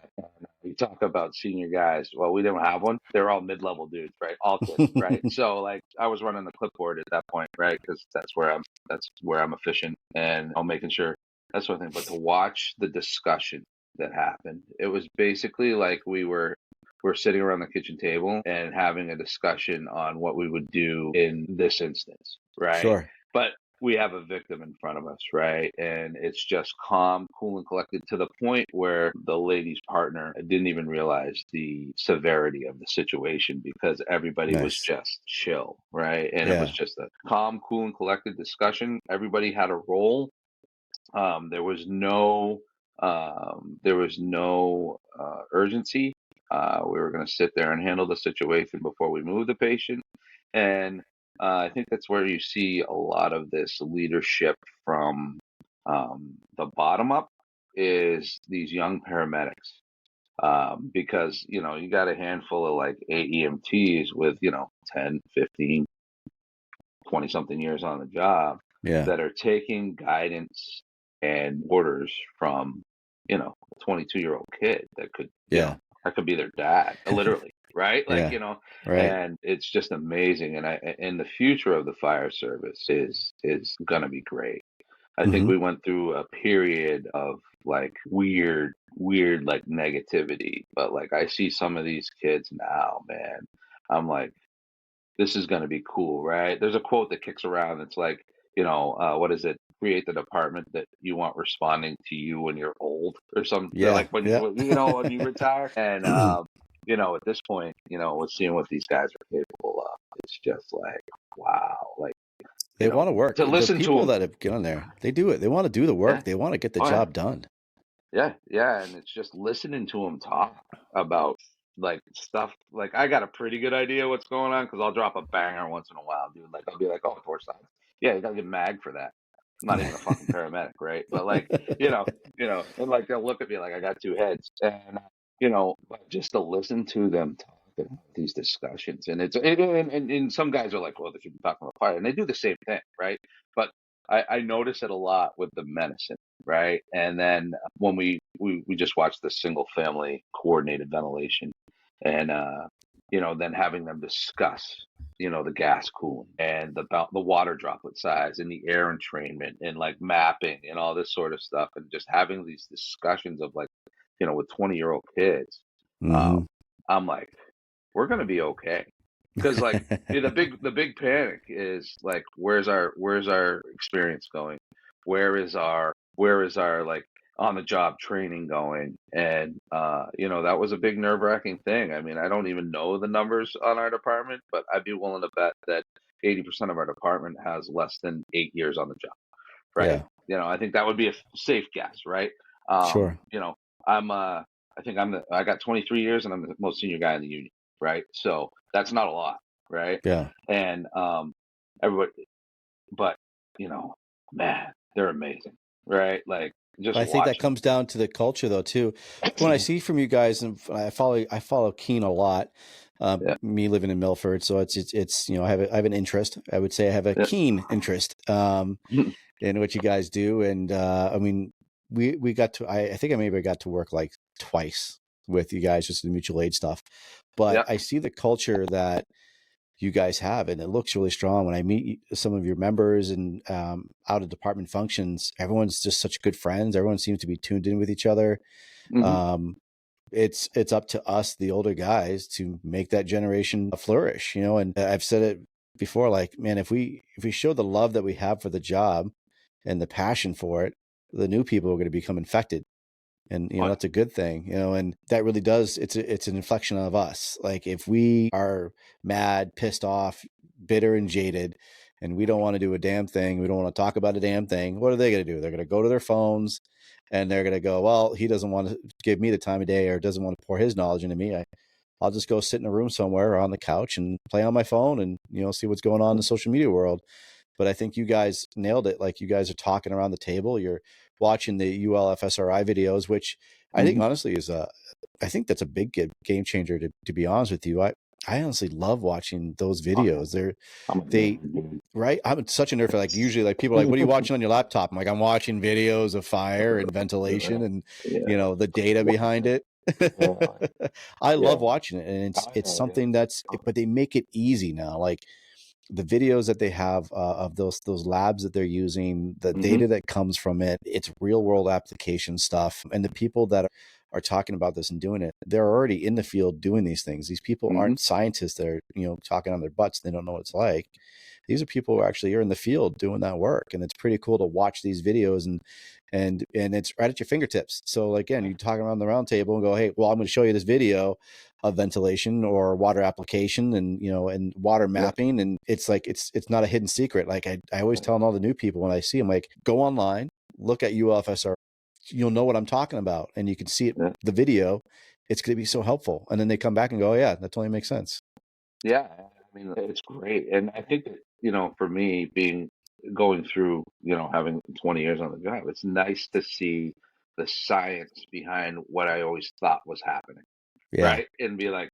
you talk about senior guys. Well, we didn't have one. They're all mid-level dudes, right? All kids, right? So like I was running the clipboard at that point, right? Because that's where I'm efficient and I'm making sure that sort of thing. But to watch the discussion that happened, it was basically like we're sitting around the kitchen table and having a discussion on what we would do in this instance, right? Sure. But we have a victim in front of us, right? And it's just calm, cool, and collected to the point where the lady's partner didn't even realize the severity of the situation because everybody was Nice. just chill, right? And it was Yeah. just a calm, cool, and collected discussion. Everybody had a role. There was no urgency. We were going to sit there and handle the situation before we moved the patient. And I think that's where you see a lot of this leadership from the bottom up is these young paramedics. Because, you got a handful of like AEMTs with, 10, 15, 20 something years on the job Yeah. that are taking guidance and orders from, a 22-year-old kid that could, Yeah. that could be their dad, literally, right? Like, Yeah. Right. and it's just amazing. And the future of the fire service is gonna be great. I think Mm-hmm. we went through a period of like weird like negativity, but like I see some of these kids now, man. I'm like, this is going to be cool, right? There's a quote that kicks around. It's like, what is it? Create the department that you want responding to you when you're old or something. Yeah. Like when Yeah. when you retire. And at this point, with seeing what these guys are capable of, it's just like, wow. Like, They want to work. to The listen to people them. that have gone there, they do it. They want to do the work. Yeah. They want to get the Oh, job done. yeah, and it's just listening to them talk about like stuff. Like I got a pretty good idea what's going on because I'll drop a banger once in a while, dude. Like I'll be like, "Oh, four sides." Yeah, you gotta get mag for that. I'm not even a fucking paramedic, right? But like, and like they'll look at me like I got two heads, and but just to listen to them talk and have these discussions, and some guys are like, "Well, they should be talking about fire," and they do the same thing, right? But I notice it a lot with the medicine, right? And then when we just watched the single family coordinated ventilation and then having them discuss the gas cooling and the water droplet size and the air entrainment and like mapping and all this sort of stuff and just having these discussions of like with 20-year-old kids. Mm-hmm. I'm like, we're gonna be okay. Because like the big panic is like where's our experience going? Where is our like on the job training going? And that was a big nerve-wracking thing. I mean, I don't even know the numbers on our department, but I'd be willing to bet that 80% of our department has less than 8 years on the job, right? Yeah. I think that would be a safe guess, right? Sure. I got 23 years and I'm the most senior guy in the union, right? So that's not a lot, right? Yeah. And everybody, but man, they're amazing, right? Like just I think that watching. comes down to the culture, though, too. When I see from you guys, and I follow Keene a lot. Yeah. Me living in Milford, so it's I have an interest. I would say I have a keen interest in what you guys do, and I mean, we got to. I think I maybe got to work like twice with you guys, just the mutual aid stuff. But I see the culture that you guys have, and it looks really strong. When I meet some of your members and out of department functions, everyone's just such good friends. Everyone seems to be tuned in with each other. Mm-hmm. It's up to us, the older guys, to make that generation flourish, and I've said it before, like, man, if we show the love that we have for the job and the passion for it, the new people are going to become infected. And, that's a good thing, and that really does. It's an inflection of us. Like if we are mad, pissed off, bitter and jaded, and we don't want to do a damn thing, we don't want to talk about a damn thing, what are they going to do? They're going to go to their phones and they're going to go, well, he doesn't want to give me the time of day or doesn't want to pour his knowledge into me. I'll just go sit in a room somewhere or on the couch and play on my phone and, see what's going on in the social media world. But I think you guys nailed it. Like you guys are talking around the table. You're watching the ULFSRI videos, which I think honestly is I think that's a big game changer, to be honest with you. I honestly love watching those Oh, yeah. videos. I'm a They nerd, dude. right. I'm such a nerd for, like, usually, like, people are like, what are you watching on your laptop? I'm like, I'm watching videos of fire and ventilation and, Yeah. the data behind it. Yeah. I love Yeah. watching it, and it's Oh, it's yeah. something but they make it easy now. Like, the videos that they have of those labs that they're using, the Mm-hmm. data that comes from it, it's real world application stuff, and the people that are talking about this and doing it, they're already in the field doing these things. These people Mm-hmm. aren't scientists that are talking on their butts. They don't know what it's like. These are people who actually are in the field doing that work, and it's pretty cool to watch these videos, and it's right at your fingertips. So, like, again, you talk around the round table and go, hey, well, I'm going to show you this video of ventilation or water application and and water Yeah. mapping, and it's like it's not a hidden secret. Like, I always tell all the new people when I see them, like, go online, look at ULFSR, you'll know what I'm talking about, and you can see it, Yeah. the video. It's going to be so helpful, and then they come back and go, oh, yeah, that totally makes sense. Yeah, I mean, it's great. And I think that, for me going through, having 20 years on the job, it's nice to see the science behind what I always thought was happening, Yeah. right? And be like,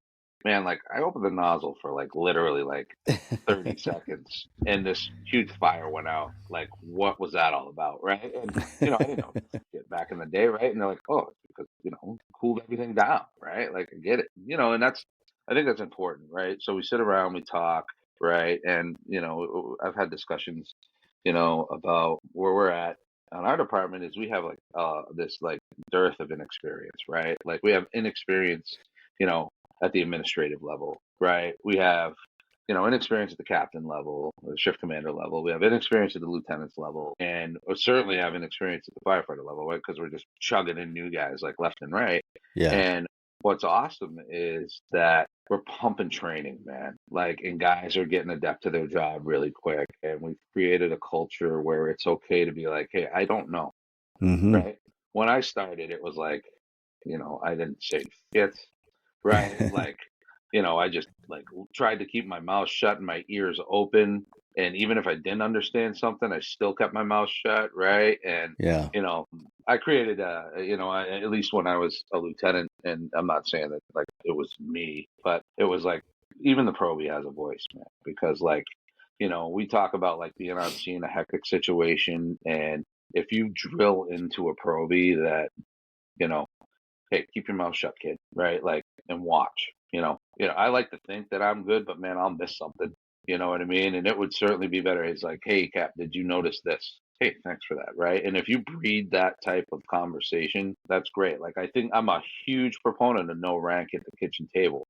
man, like I opened the nozzle for like literally like 30 seconds and this huge fire went out. Like, what was that all about, right? And, I didn't know shit back in the day, right? And they're like, oh, it's because, cooled everything down, right? Like, I get it, and I think that's important, right? So we sit around, we talk, right? And, I've had discussions, about where we're at on our department is we have like this like dearth of inexperience, right? Like we have inexperience, you know, at the administrative level, right? We have, inexperience at the captain level, the shift commander level. We have inexperience at the lieutenant's level, and we certainly have inexperience at the firefighter level, right? Because we're just chugging in new guys like left and right. Yeah. And what's awesome is that we're pumping training, man. Like, and guys are getting adept to their job really quick. And we've created a culture where it's okay to be like, hey, I don't know, Mm-hmm. right? When I started, it was like, I didn't say shit, right? Like, I just like tried to keep my mouth shut and my ears open. And even if I didn't understand something, I still kept my mouth shut, right? And, Yeah. I created at least when I was a lieutenant, and I'm not saying that like it was me, but it was like even the probie has a voice, man, because like, we talk about like being on scene, a hectic situation, and if you drill into a probie that, you know, hey, keep your mouth shut, kid, right? Like, and watch, I like to think that I'm good, but man, I'll miss something. You know what I mean? And it would certainly be better. It's like, hey, Cap, did you notice this? Hey, thanks for that, right? And if you breed that type of conversation, that's great. Like, I think I'm a huge proponent of no rank at the kitchen table,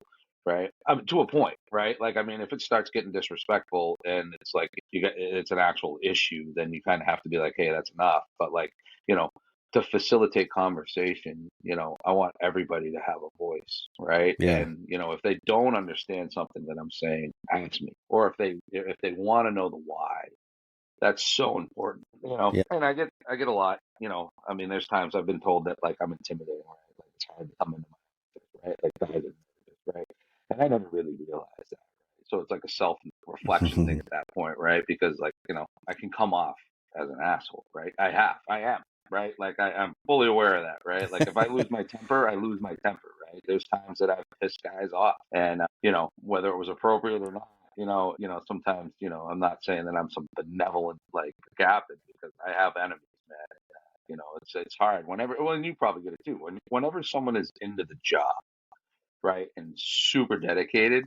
right? To a point, right? Like, I mean, if it starts getting disrespectful and it's like it's an actual issue, then you kind of have to be like, hey, that's enough. But like, you know, to facilitate conversation, I want everybody to have a voice, right? Yeah. And if they don't understand something that I'm saying, ask me. Or if they want to know the why, that's so important, Yeah. And I get a lot, I mean, there's times I've been told that like I'm intimidating, right? Like it's hard to come into my office, right? Like guys are nervous, right? And I never really realized that. Right? So it's like a self-reflection thing at that point, right? Because like, I can come off as an asshole, right? I am, right? Like I'm fully aware of that, right? Like if I lose my temper, I lose my temper, right? There's times that I've pissed guys off, and whether it was appropriate or not, sometimes, I'm not saying that I'm some benevolent like captain because I have enemies, man. It's hard whenever. Well, and you probably get it too. Whenever someone is into the job, right, and super dedicated,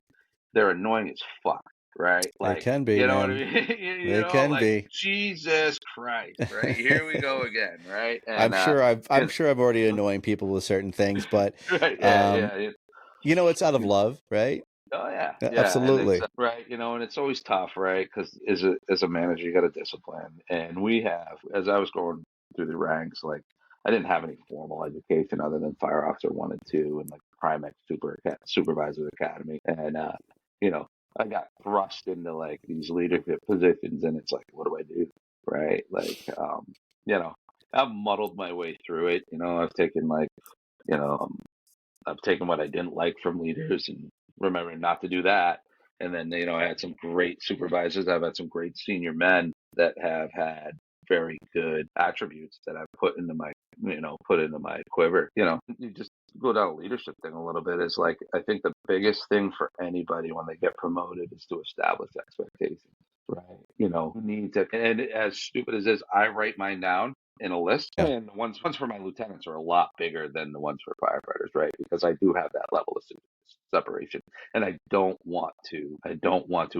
they're annoying as fuck, right? They Like, can be, you know what I man. mean? They can Like be. Jesus Christ, right? Here we go again, right? I'm And sure I'm and sure I'm already annoying people with certain things, but right, yeah, um, yeah. it's out of love, right? Oh yeah, yeah, and it's Absolutely. right, and it's always tough, right? Because as a manager, you got to discipline, and we have. As I was going through the ranks, like I didn't have any formal education other than Fire Officer 1 and 2, and like Primex Supervisor Academy, and you know, I got thrust into like these leadership positions, and it's like, what do I do, right? Like, I've muddled my way through it. I've taken like, you know, um, I've taken what I didn't like from leaders and remembering not to do that. And then, I had some great supervisors. I've had some great senior men that have had very good attributes that I've put into my put into my quiver. You just go down a leadership thing a little bit. Is like, I think the biggest thing for anybody when they get promoted is to establish expectations, right? Who needs it? And as stupid as this, I write mine down in a list, Yeah, and the ones for my lieutenants are a lot bigger than the ones for firefighters, right? Because I do have that level of separation, and I don't want to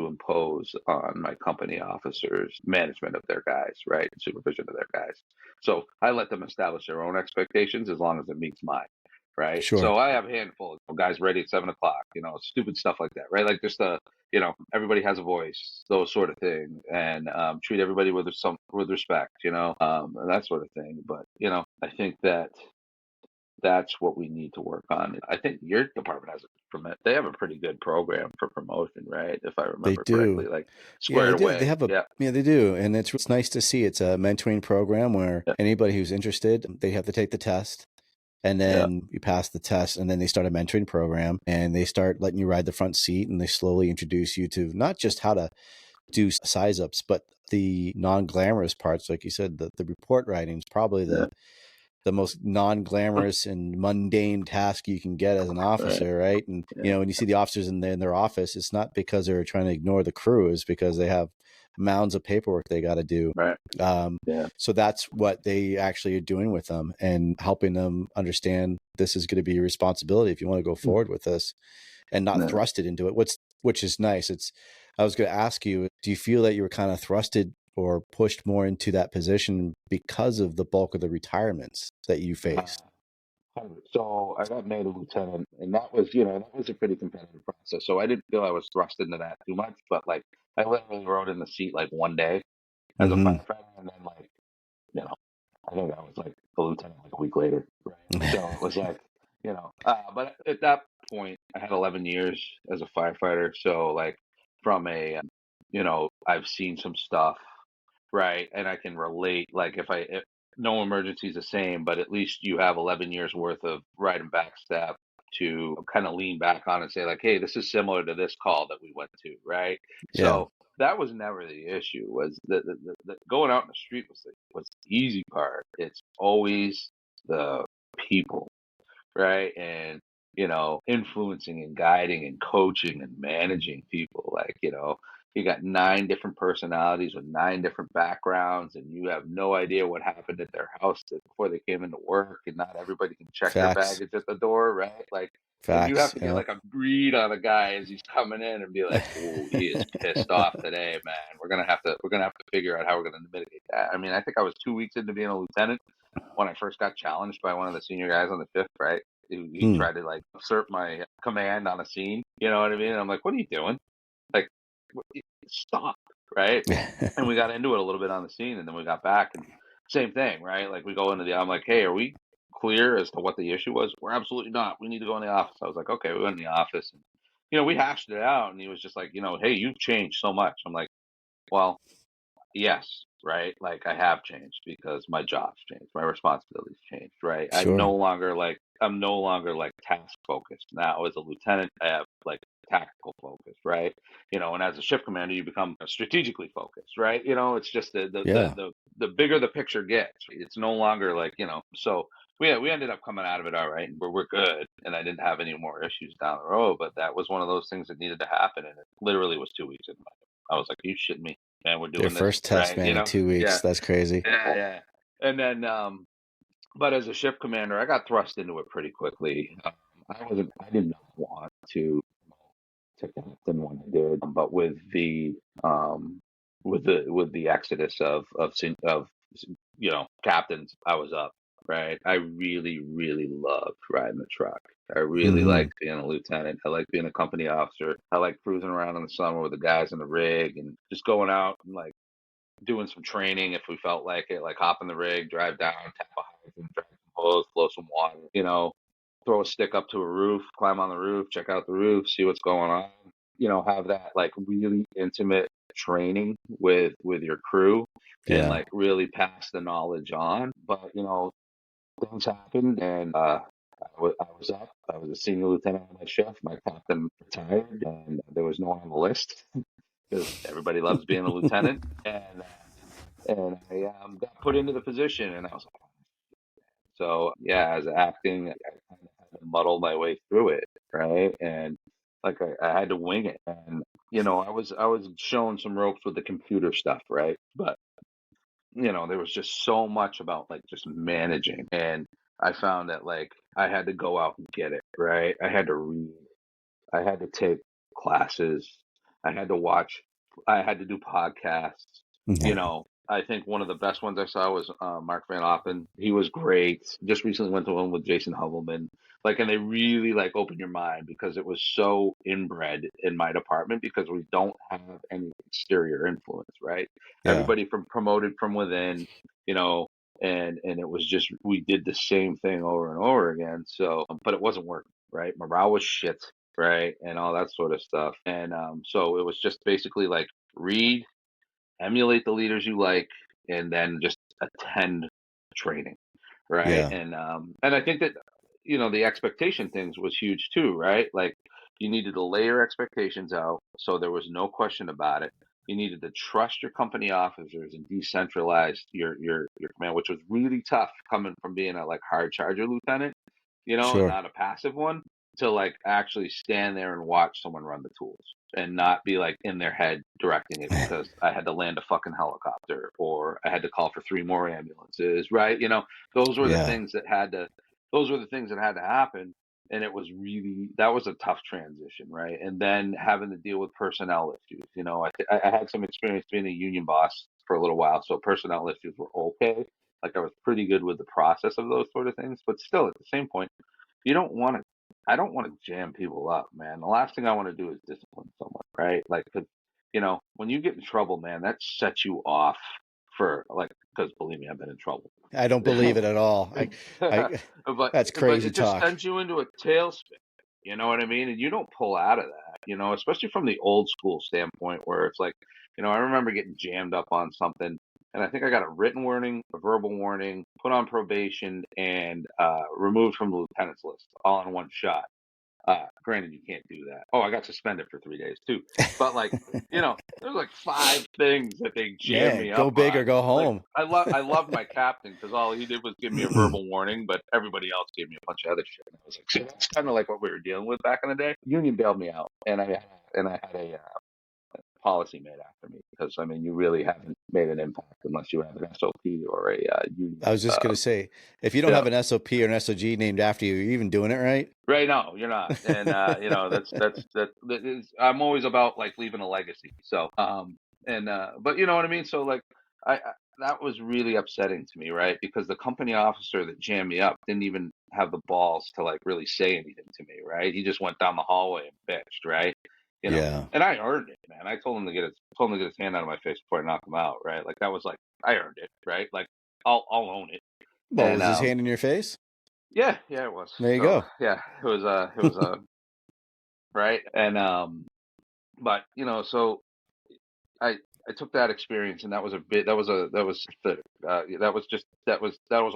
impose on my company officers management of their guys, right? Supervision of their guys. So I let them establish their own expectations as long as it meets mine, right? sure. So I have a handful of guys ready at 7 o'clock, stupid stuff like that, right? Like just everybody has a voice, those sort of thing, and treat everybody with respect, and that sort of thing. But I think that's what we need to work on. I think your department they have a pretty good program for promotion, right? If I They remember correctly, do. like Yeah, they squared do. They away. have a Yeah, yeah, they do, and it's nice to see. It's a mentoring program where yeah, anybody who's interested, they have to take the test, and yeah, then you pass the test, and then they start a mentoring program, and they start letting you ride the front seat, and they slowly introduce you to not just how to do size ups, but the non-glamorous parts. Like you said, the report writing is probably yeah. the most non-glamorous and mundane task you can get as an Right. officer, right? And Yeah. when you see the officers in their office, it's not because they're trying to ignore the crew; it's because they have mounds of paperwork they got to do. Right. Yeah. So that's what they actually are doing with them and helping them understand this is going to be your responsibility if you want to go forward with this, and not Yeah. thrusted into it. Which is nice. I was going to ask you, do you feel that you were kind of thrusted or pushed more into that position because of the bulk of the retirements that you faced? 100. So I got made a lieutenant, and that was a pretty competitive process. So I didn't feel I was thrust into that too much, but like I literally rode in the seat like one day as a Mm-hmm. firefighter, and then like you know I think I was like a lieutenant like a week later, right? So it was like but at that point I had 11 years as a firefighter, so like from I've seen some stuff, right? And I can relate. Like if no emergency is the same, but at least you have 11 years worth of ride and backstep to kind of lean back on and say like, hey, this is similar to this call that we went to, right? Yeah, So that was never the issue. Was the going out in the street was the easy part. It's always the people, right? And influencing and guiding and coaching and managing people. Like you got 9 different personalities with 9 different backgrounds, and you have no idea what happened at their house before they came into work, and not everybody can check their facts, baggage at the door, right? Like, and you have facts. to get Yeah, like a read on a guy as he's coming in and be like, "Oh, he is pissed off today, man. We're gonna have to figure out how we're gonna mitigate that." I mean, I think I was 2 weeks into being a lieutenant when I first got challenged by one of the senior guys on the fifth, right? He hmm. tried to like usurp my command on a scene. You know what I mean? And I'm like, what are you doing? Like, stop, right? And we got into it a little bit on the scene, and then we got back, and same thing, right? Like we go into I'm like, hey, are we clear as to what the issue was? We're absolutely not. We need to go in the office. I was like, okay, we went in the office, and we hashed it out, and he was just like, hey, you've changed so much. I'm like, well, yes, right? Like I have changed because my job's changed, my responsibilities changed, right? Sure. I'm no longer like task focused. Now as a lieutenant, I have like tactical focus, right? And as a shift commander, you become strategically focused, right? It's just Yeah, the bigger the picture gets. It's no longer like, so we ended up coming out of it all right, and we're good. And I didn't have any more issues down the road, but that was one of those things that needed to happen, and it literally was 2 weeks in. I was like, you shitting me, man, we're your doing this, first test, right? man, in Yeah, 2 weeks. That's crazy. yeah. And then, but as a ship commander, I got thrust into it pretty quickly. I did not want to captain when I did, but um, with the exodus of captains, I was up, right? I really, really loved riding the truck. I really Mm-hmm. liked being a lieutenant. I liked being a company officer. I liked cruising around in the summer with the guys in the rig and just going out and like doing some training if we felt like it, like hop in the rig, drive down, tap a hydrant, drag some hose, flow some water, throw a stick up to a roof, climb on the roof, check out the roof, see what's going on, have that like really intimate training with your crew and Yeah. like really pass the knowledge on. But, things happened, and I was up. I was a senior lieutenant on my shift. My captain retired, and there was no one on the list because everybody loves being a lieutenant. And I got put into the position, and I was like, So yeah, as acting, I kind of had to muddle my way through it, right? And like I had to wing it, and I was showing some ropes with the computer stuff, right? But there was just so much about like just managing, and I found that like I had to go out and get it, right? I had to read, I had to take classes. I had to watch. I had to do podcasts. Yeah. I think one of the best ones I saw was Mark Van Oppen. He was great. Just recently went to one with Jason Hovelman. Like, and they really like open your mind because it was so inbred in my department because we don't have any exterior influence, right? Yeah. Everybody from promoted from within, you know, and it was just we did the same thing over and over again. So, but it wasn't working, right? Morale was shit, right? And all that sort of stuff. And so it was just basically like read, emulate the leaders you like, and then just attend training, right? Yeah. And I think that the expectation things was huge too, right? Like you needed to lay your expectations out so there was no question about it. You needed to trust your company officers and decentralize your command, which was really tough coming from being a like hard charger lieutenant, and Sure. not a passive one, to like actually stand there and watch someone run the tools and not be like in their head directing it because I had to land a fucking helicopter or I had to call for 3 more ambulances, right? Those were the Yeah. things that had to those were the things that had to happen. And that was a tough transition, right? And then having to deal with personnel issues. I had some experience being a union boss for a little while, so personnel issues were okay. Like I was pretty good with the process of those sort of things, but still at the same point, you don't want to I don't want to jam people up, man. The last thing I want to do is discipline someone, right? Like, 'cause, when you get in trouble, man, that sets you off for like, because believe me, I've been in trouble. I don't believe it at all. I, but that's but crazy it just talk. sends you into a tailspin. You know what I mean? And you don't pull out of that, especially from the old school standpoint where it's like, I remember getting jammed up on something, and I think I got a written warning, a verbal warning, put on probation, and removed from the lieutenant's list all in one shot. Granted, you can't do that. Oh, I got suspended for 3 days too. But like, there's like 5 things that they jammed Man, me go up big or on. go Like, home. I loved my captain because all he did was give me a verbal warning, but everybody else gave me a bunch of other shit. And I was like, see, that's kind of like what we were dealing with back in the day. Union bailed me out, and I had a policy made after me because I mean, you really haven't made an impact unless you have an SOP or a union. I was just gonna say, if you don't Yeah. have an SOP or an SOG named after you, you're even doing it right. Right, no, you're not, and that is. I'm always about like leaving a legacy. So, but you know what I mean. So, like, I that was really upsetting to me, right? Because the company officer that jammed me up didn't even have the balls to like really say anything to me, right? He just went down the hallway and bitched, right? Yeah. And I earned it, man. I told him to get his hand out of my face before I knocked him out, right? Like that was like I earned it, right? Like I'll own it, Well, and was his hand in your face? yeah, it was. There you So go. yeah, it was right? And but so I I took that experience, and that was a bit that was a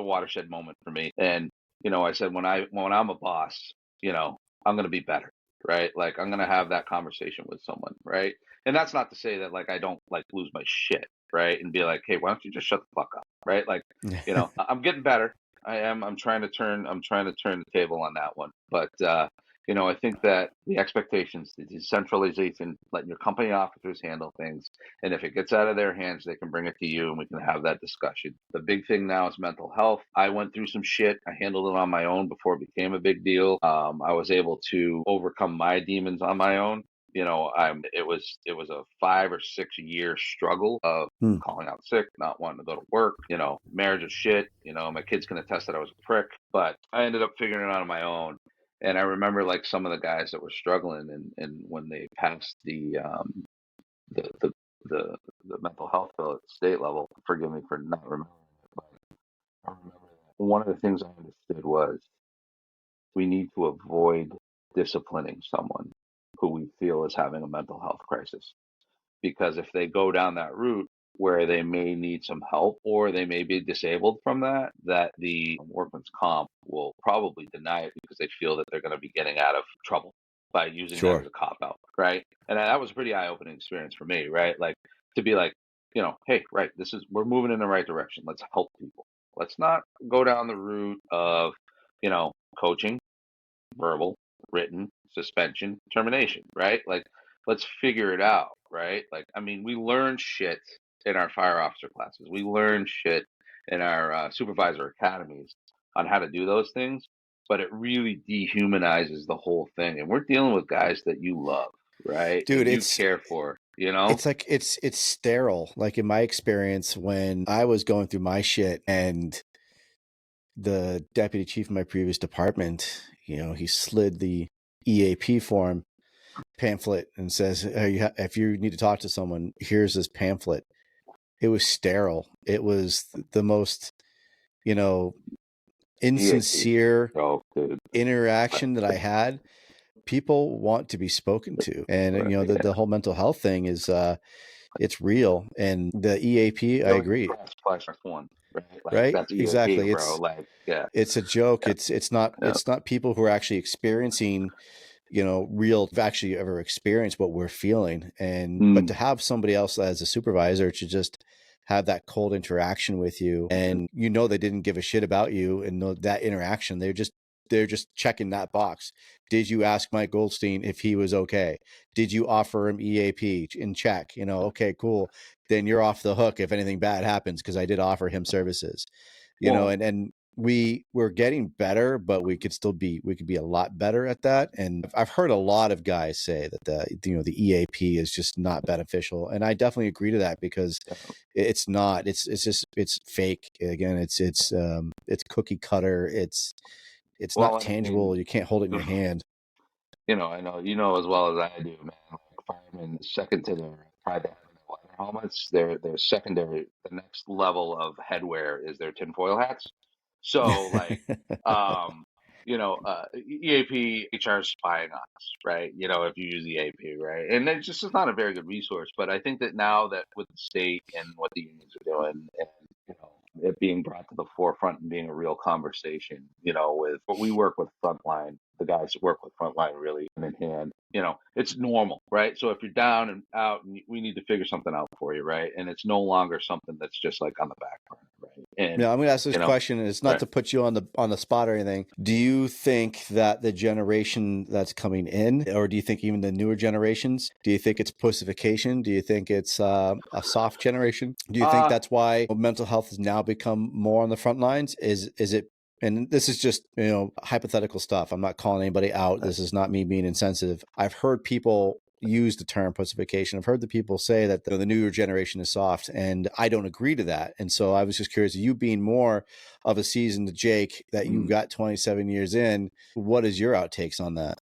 watershed moment for me. And I said when I'm a boss, I'm gonna be better, right? Like I'm gonna have that conversation with someone, right? And that's not to say that like I don't like lose my shit, right? And be like, hey, why don't you just shut the fuck up, right? Like I'm getting better. I am. I'm trying to turn the table on that one. But I think that the expectations, the decentralization, letting your company officers handle things, and if it gets out of their hands, they can bring it to you and we can have that discussion. The big thing now is mental health. I went through some shit. I handled it on my own before it became a big deal. I was able to overcome my demons on my own. It was a 5 or 6 year struggle of Hmm. calling out sick, not wanting to go to work, marriage is shit, my kids can attest that I was a prick, but I ended up figuring it out on my own. And I remember like some of the guys that were struggling, and when they passed the the the, the mental health bill at the state level. Forgive me for not remembering it, but I remember that one of the things I understood was we need to avoid disciplining someone who we feel is having a mental health crisis, because if they go down that route where they may need some help or they may be disabled from that the workman's comp will probably deny it because they feel that they're going to be getting out of trouble by using that as Sure. a cop out, right? And that was a pretty eye-opening experience for me, right? Like to be like, hey, right, we're moving in the right direction. Let's help people. Let's not go down the route of, coaching, verbal, written, suspension, termination, right? Like, let's figure it out, right? Like, I mean, we learn shit in our fire officer classes. We learn shit in our supervisor academies on how to do those things, but it really dehumanizes the whole thing. And we're dealing with guys that you love, right? Dude, And you care for, it's like it's sterile. Like in my experience when I was going through my shit and the deputy chief of my previous department, he slid the EAP form pamphlet and says, if you need to talk to someone, here's this pamphlet. It was sterile. It was the most, insincere Oh, dude. interaction that I had. People want to be spoken to. And, the whole mental health thing is, it's real. And the EAP, I agree. Plus one, right? Like, Right? that's EAP, Exactly. bro. Like, yeah. It's a joke. Yeah. It's not people who are actually experiencing, real actually ever experienced what we're feeling. But to have somebody else as a supervisor to just have that cold interaction with you, and they didn't give a shit about you, and that interaction, they're just checking that box. Did you ask Mike Goldstein if he was okay? Did you offer him EAP in check? Okay, cool. Then you're off the hook if anything bad happens because I did offer him services. And we're getting better, but we could be a lot better at that. And I've heard a lot of guys say that the EAP is just not beneficial. And I definitely agree to that because it's not, it's fake. Again, it's cookie cutter. It's not tangible. You can't hold it in your hand. I know as well as I do, man. Like, firemen, second to their private weather helmets, their secondary, the next level of headwear is their tinfoil hats. So, like, EAP, HR is spying on us, right? If you use EAP, right? And it just is not a very good resource. But I think that now that with the state and what the unions are doing, and it being brought to the forefront and being a real conversation, with what we work with frontline, the guys that work with frontline really hand in hand, it's normal, right? So if you're down and out, and we need to figure something out for you, right? And it's no longer something that's just like on the back burner, right? And I'm going to ask this question, and it's not to put you on the spot or anything. Do you think that the generation that's coming in, or do you think even the newer generations, do you think it's pussification? Do you think it's a soft generation? Do you think that's why mental health has now become more on the front lines? Is it? And this is just, hypothetical stuff. I'm not calling anybody out. This is not me being insensitive. I've heard people use the term pussification. I've heard the people say that the newer generation is soft, and I don't agree to that. And so I was just curious, you being more of a seasoned Jake, that you've got 27 years in, what is your outtakes on that?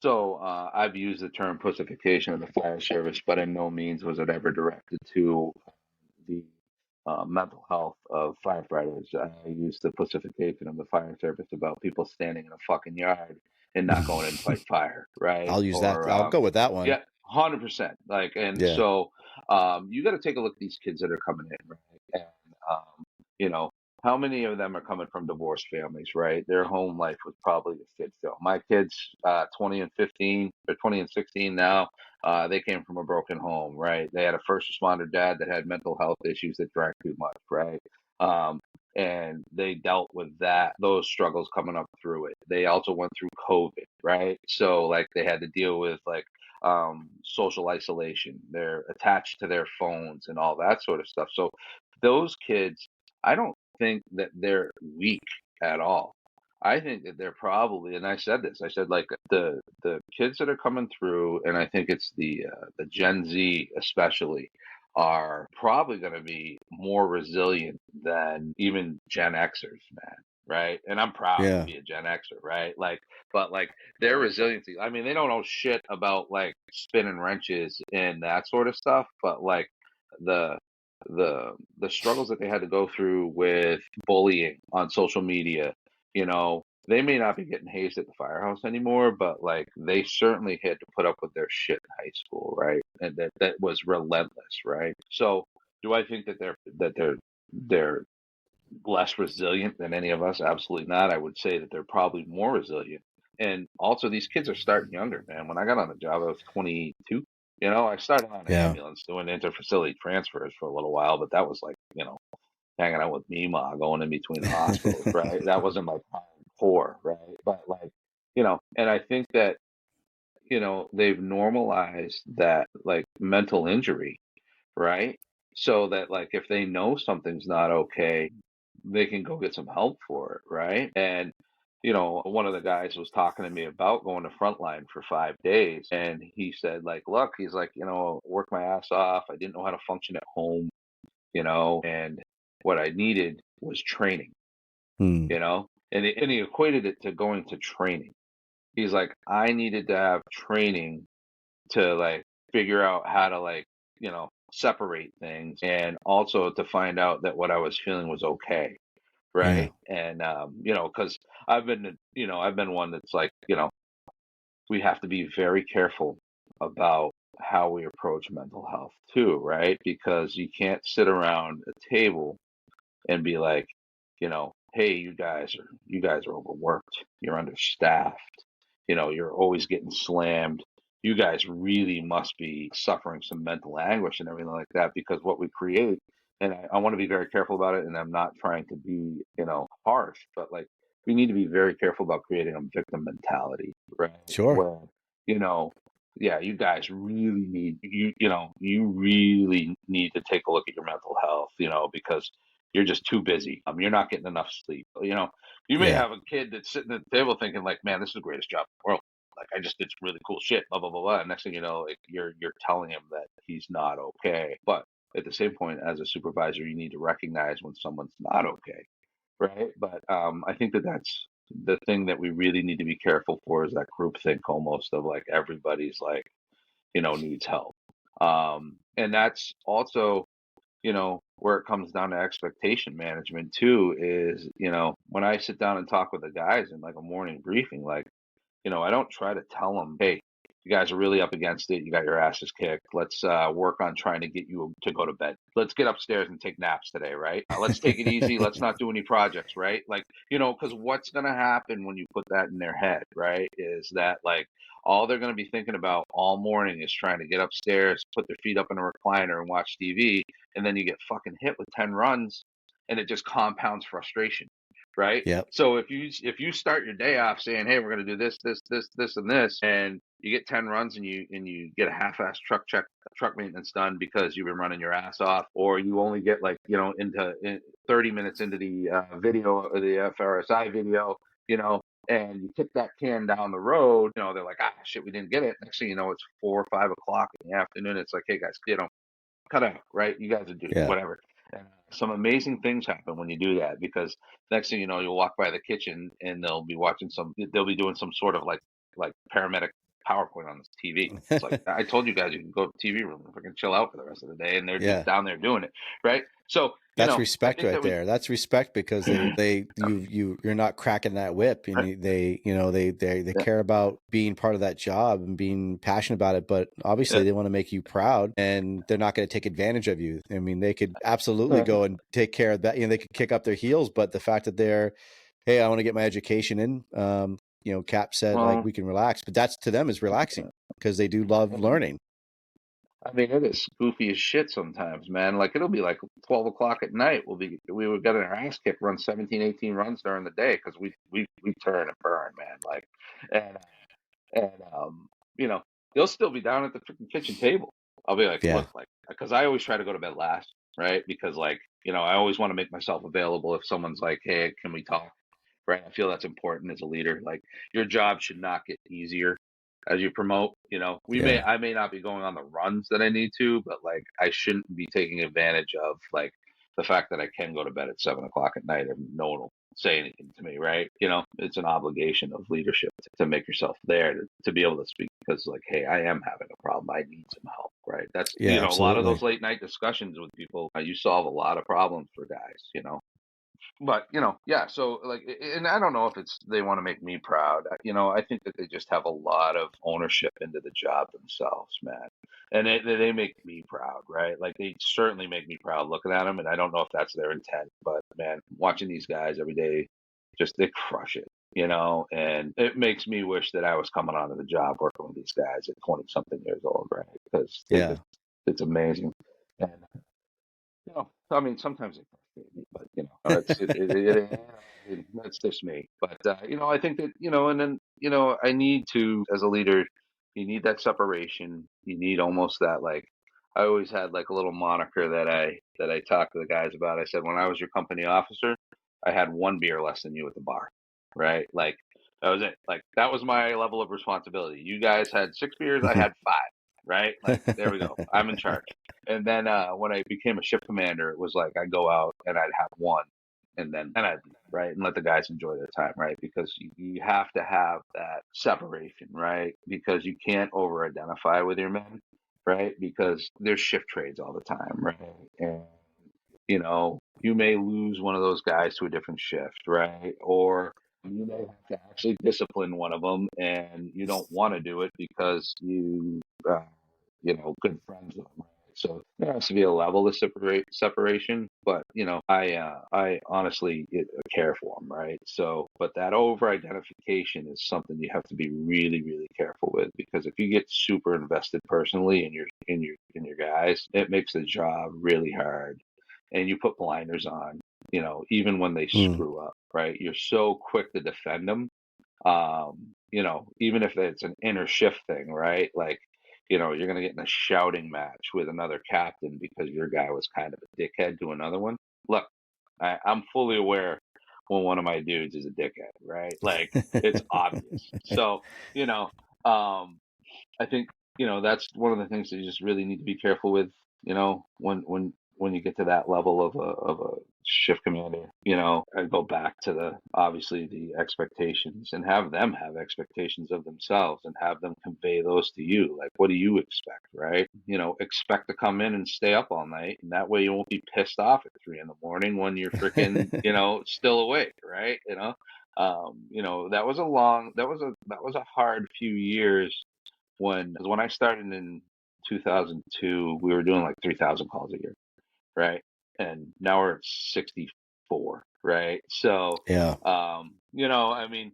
So I've used the term pussification of the fire service, but in no means was it ever directed to the mental health of firefighters. I use the pussification of the fire service about people standing in a fucking yard and not going in to fight fire, right? I'll use that. I'll go with that one. Yeah, 100%. Like, and so you got to take a look at these kids that are coming in, right? And how many of them are coming from divorced families, right? Their home life was probably a shit show. My kids, 20 and 15, they're 20 and 16 now. They came from a broken home, right? They had a first responder dad that had mental health issues that drank too much, right? And they dealt with those struggles coming up through it. They also went through COVID, right? So, like, they had to deal with, like, social isolation. They're attached to their phones and all that sort of stuff. So those kids, I don't think that they're weak at all. I think that they're probably, and I said this, I said, like, the kids that are coming through, and I think it's the Gen Z especially, are probably going to be more resilient than even Gen Xers, man. Right. And I'm proud to be a Gen Xer, right? Like, but like their resiliency, I mean, they don't know shit about like spinning wrenches and that sort of stuff, but like the the struggles that they had to go through with bullying on social media, they may not be getting hazed at the firehouse anymore, but like they certainly had to put up with their shit in high school, right? And that was relentless, right? So do I think that they're less resilient than any of us? Absolutely not. I would say that they're probably more resilient. And also, these kids are starting younger, man. When I got on the job, I was 22. I started on an ambulance doing interfacility transfers for a little while, but that was like, hanging out with Mima, going in between the hospitals, right? That wasn't my core, right? But like, and I think that, they've normalized that like mental injury, right? So that like if they know something's not okay, they can go get some help for it, right? And one of the guys was talking to me about going to frontline for 5 days, and he said like, look, he's like, work my ass off. I didn't know how to function at home, and what I needed was training, Hmm. and he equated it to going to training. He's like, I needed to have training to like figure out how to like, separate things, and also to find out that what I was feeling was okay. Yeah. Right. And, because I've been one that's like, we have to be very careful about how we approach mental health too, right? Because you can't sit around a table and be like, hey, you guys are overworked, you're understaffed, you're always getting slammed. You guys really must be suffering some mental anguish and everything like that, because what we create, and I want to be very careful about it, and I'm not trying to be, harsh, but like we need to be very careful about creating a victim mentality, right? Sure. Where, you know, yeah, you guys really need you really need to take a look at your mental health, because you're just too busy. You're not getting enough sleep. You may Yeah. have a kid that's sitting at the table thinking like, "Man, this is the greatest job in the world. Like, I just did some really cool shit." Blah blah blah blah. And next thing you know, like you're telling him that he's not okay. But at the same point, as a supervisor, you need to recognize when someone's not okay, right? But I think that that's the thing that we really need to be careful for, is that group think almost of like everybody's like, needs help. And that's also, where it comes down to expectation management too, is, when I sit down and talk with the guys in like a morning briefing, like, I don't try to tell them, hey, you guys are really up against it. You got your asses kicked. Let's work on trying to get you to go to bed. Let's get upstairs and take naps today, right? Let's take it easy. Let's not do any projects, right? Like, because what's going to happen when you put that in their head, right, is that like all they're going to be thinking about all morning is trying to get upstairs, put their feet up in a recliner and watch TV. And then you get fucking hit with 10 runs, and it just compounds frustration, right? Yep. So if you start your day off saying, "Hey, we're going to do this, this, and this," and you get 10 runs and you get a half-ass truck maintenance done because you've been running your ass off, or you only get like, into 30 minutes into the video, the FRSI video, and you kick that can down the road, they're like, ah, shit, we didn't get it. Next thing you know, it's 4 or 5 o'clock in the afternoon. It's like, hey guys, cut out, right? You guys are do Yeah. whatever. And some amazing things happen when you do that, because next thing you know, you'll walk by the kitchen and they'll be doing some sort of like paramedic PowerPoint on this TV. It's like, I told you guys you can go to the TV room and freaking chill out for the rest of the day, and they're just Yeah. down there doing it, right? So, That's I respect think right that we, there. That's respect because you're not cracking that whip, and right? they Yeah, care about being part of that job and being passionate about it. But obviously, yeah, they want to make you proud, and they're not going to take advantage of you. I mean, they could absolutely go and take care of that. They could kick up their heels, but the fact that hey, I want to get my education in. Cap said like well, we can relax, but that's to them is relaxing because they do love learning. I mean, it is goofy as shit sometimes, man. Like it'll be like 12 o'clock at night. We would get our ass kicked, run 17, 18 runs during the day because we turn and burn, man. Like, and and they'll still be down at the freaking kitchen table. I'll be like, Yeah. look, like, because I always try to go to bed last, right? Because like, I always want to make myself available if someone's like, hey, can we talk? Right? I feel that's important as a leader. Like your job should not get easier as you promote. Yeah. I may not be going on the runs that I need to, but like I shouldn't be taking advantage of like the fact that I can go to bed at 7 o'clock at night and no one will say anything to me, right? It's an obligation of leadership to make yourself there to be able to speak, because like, hey, I am having a problem. I need some help, right? That's, Yeah. a lot of Absolutely. those late night discussions with people, you solve a lot of problems for guys, but yeah, so like, and I don't know if it's they want to make me proud. I think that they just have a lot of ownership into the job themselves, man, and they make me proud, right? Like they certainly make me proud looking at them, and I don't know if that's their intent, but man, watching these guys every day, just they crush it, and it makes me wish that I was coming onto the job working with these guys at 20 something years old, right? Because Yeah. it's amazing, and I mean, sometimes they but that's just me. But I think that and then I need to, as a leader, you need that separation. You need almost that, like, I always had like a little moniker that I talked to the guys about. I said, when I was your company officer, I had one beer less than you at the bar, right? Like, that was it. Like, that was my level of responsibility. You guys had 6 beers, I had 5, right? Like, there we go. I'm in charge. And then when I became a shift commander, it was like I'd go out and I'd have one, and I'd leave, right, and let the guys enjoy their time, right? Because you have to have that separation, right? Because you can't over-identify with your men, right? Because there's shift trades all the time, right? And you may lose one of those guys to a different shift, right? Or you may have to actually discipline one of them, and you don't want to do it because uh, good friends with them, right? So there has to be a level of separation, but I honestly care for them, right? So, but that over identification is something you have to be really, really careful with, because if you get super invested personally in your guys, it makes the job really hard, and you put blinders on, even when they Mm. screw up, right? You're so quick to defend them, even if it's an inner shift thing, right? Like, you're going to get in a shouting match with another captain because your guy was kind of a dickhead to another one. Look, I'm fully aware when one of my dudes is a dickhead, right? Like, it's obvious. So, you know, um, I think that's one of the things that you just really need to be careful with. When you get to that level of a shift commander, I go back to obviously the expectations, and have them have expectations of themselves, and have them convey those to you. Like, what do you expect, right? Expect to come in and stay up all night, and that way you won't be pissed off at 3 in the morning when you're freaking still awake, right? That was a hard few years. When I started in 2002, we were doing like 3,000 calls a year, right? And now we're at 64, right? So, Yeah. I mean,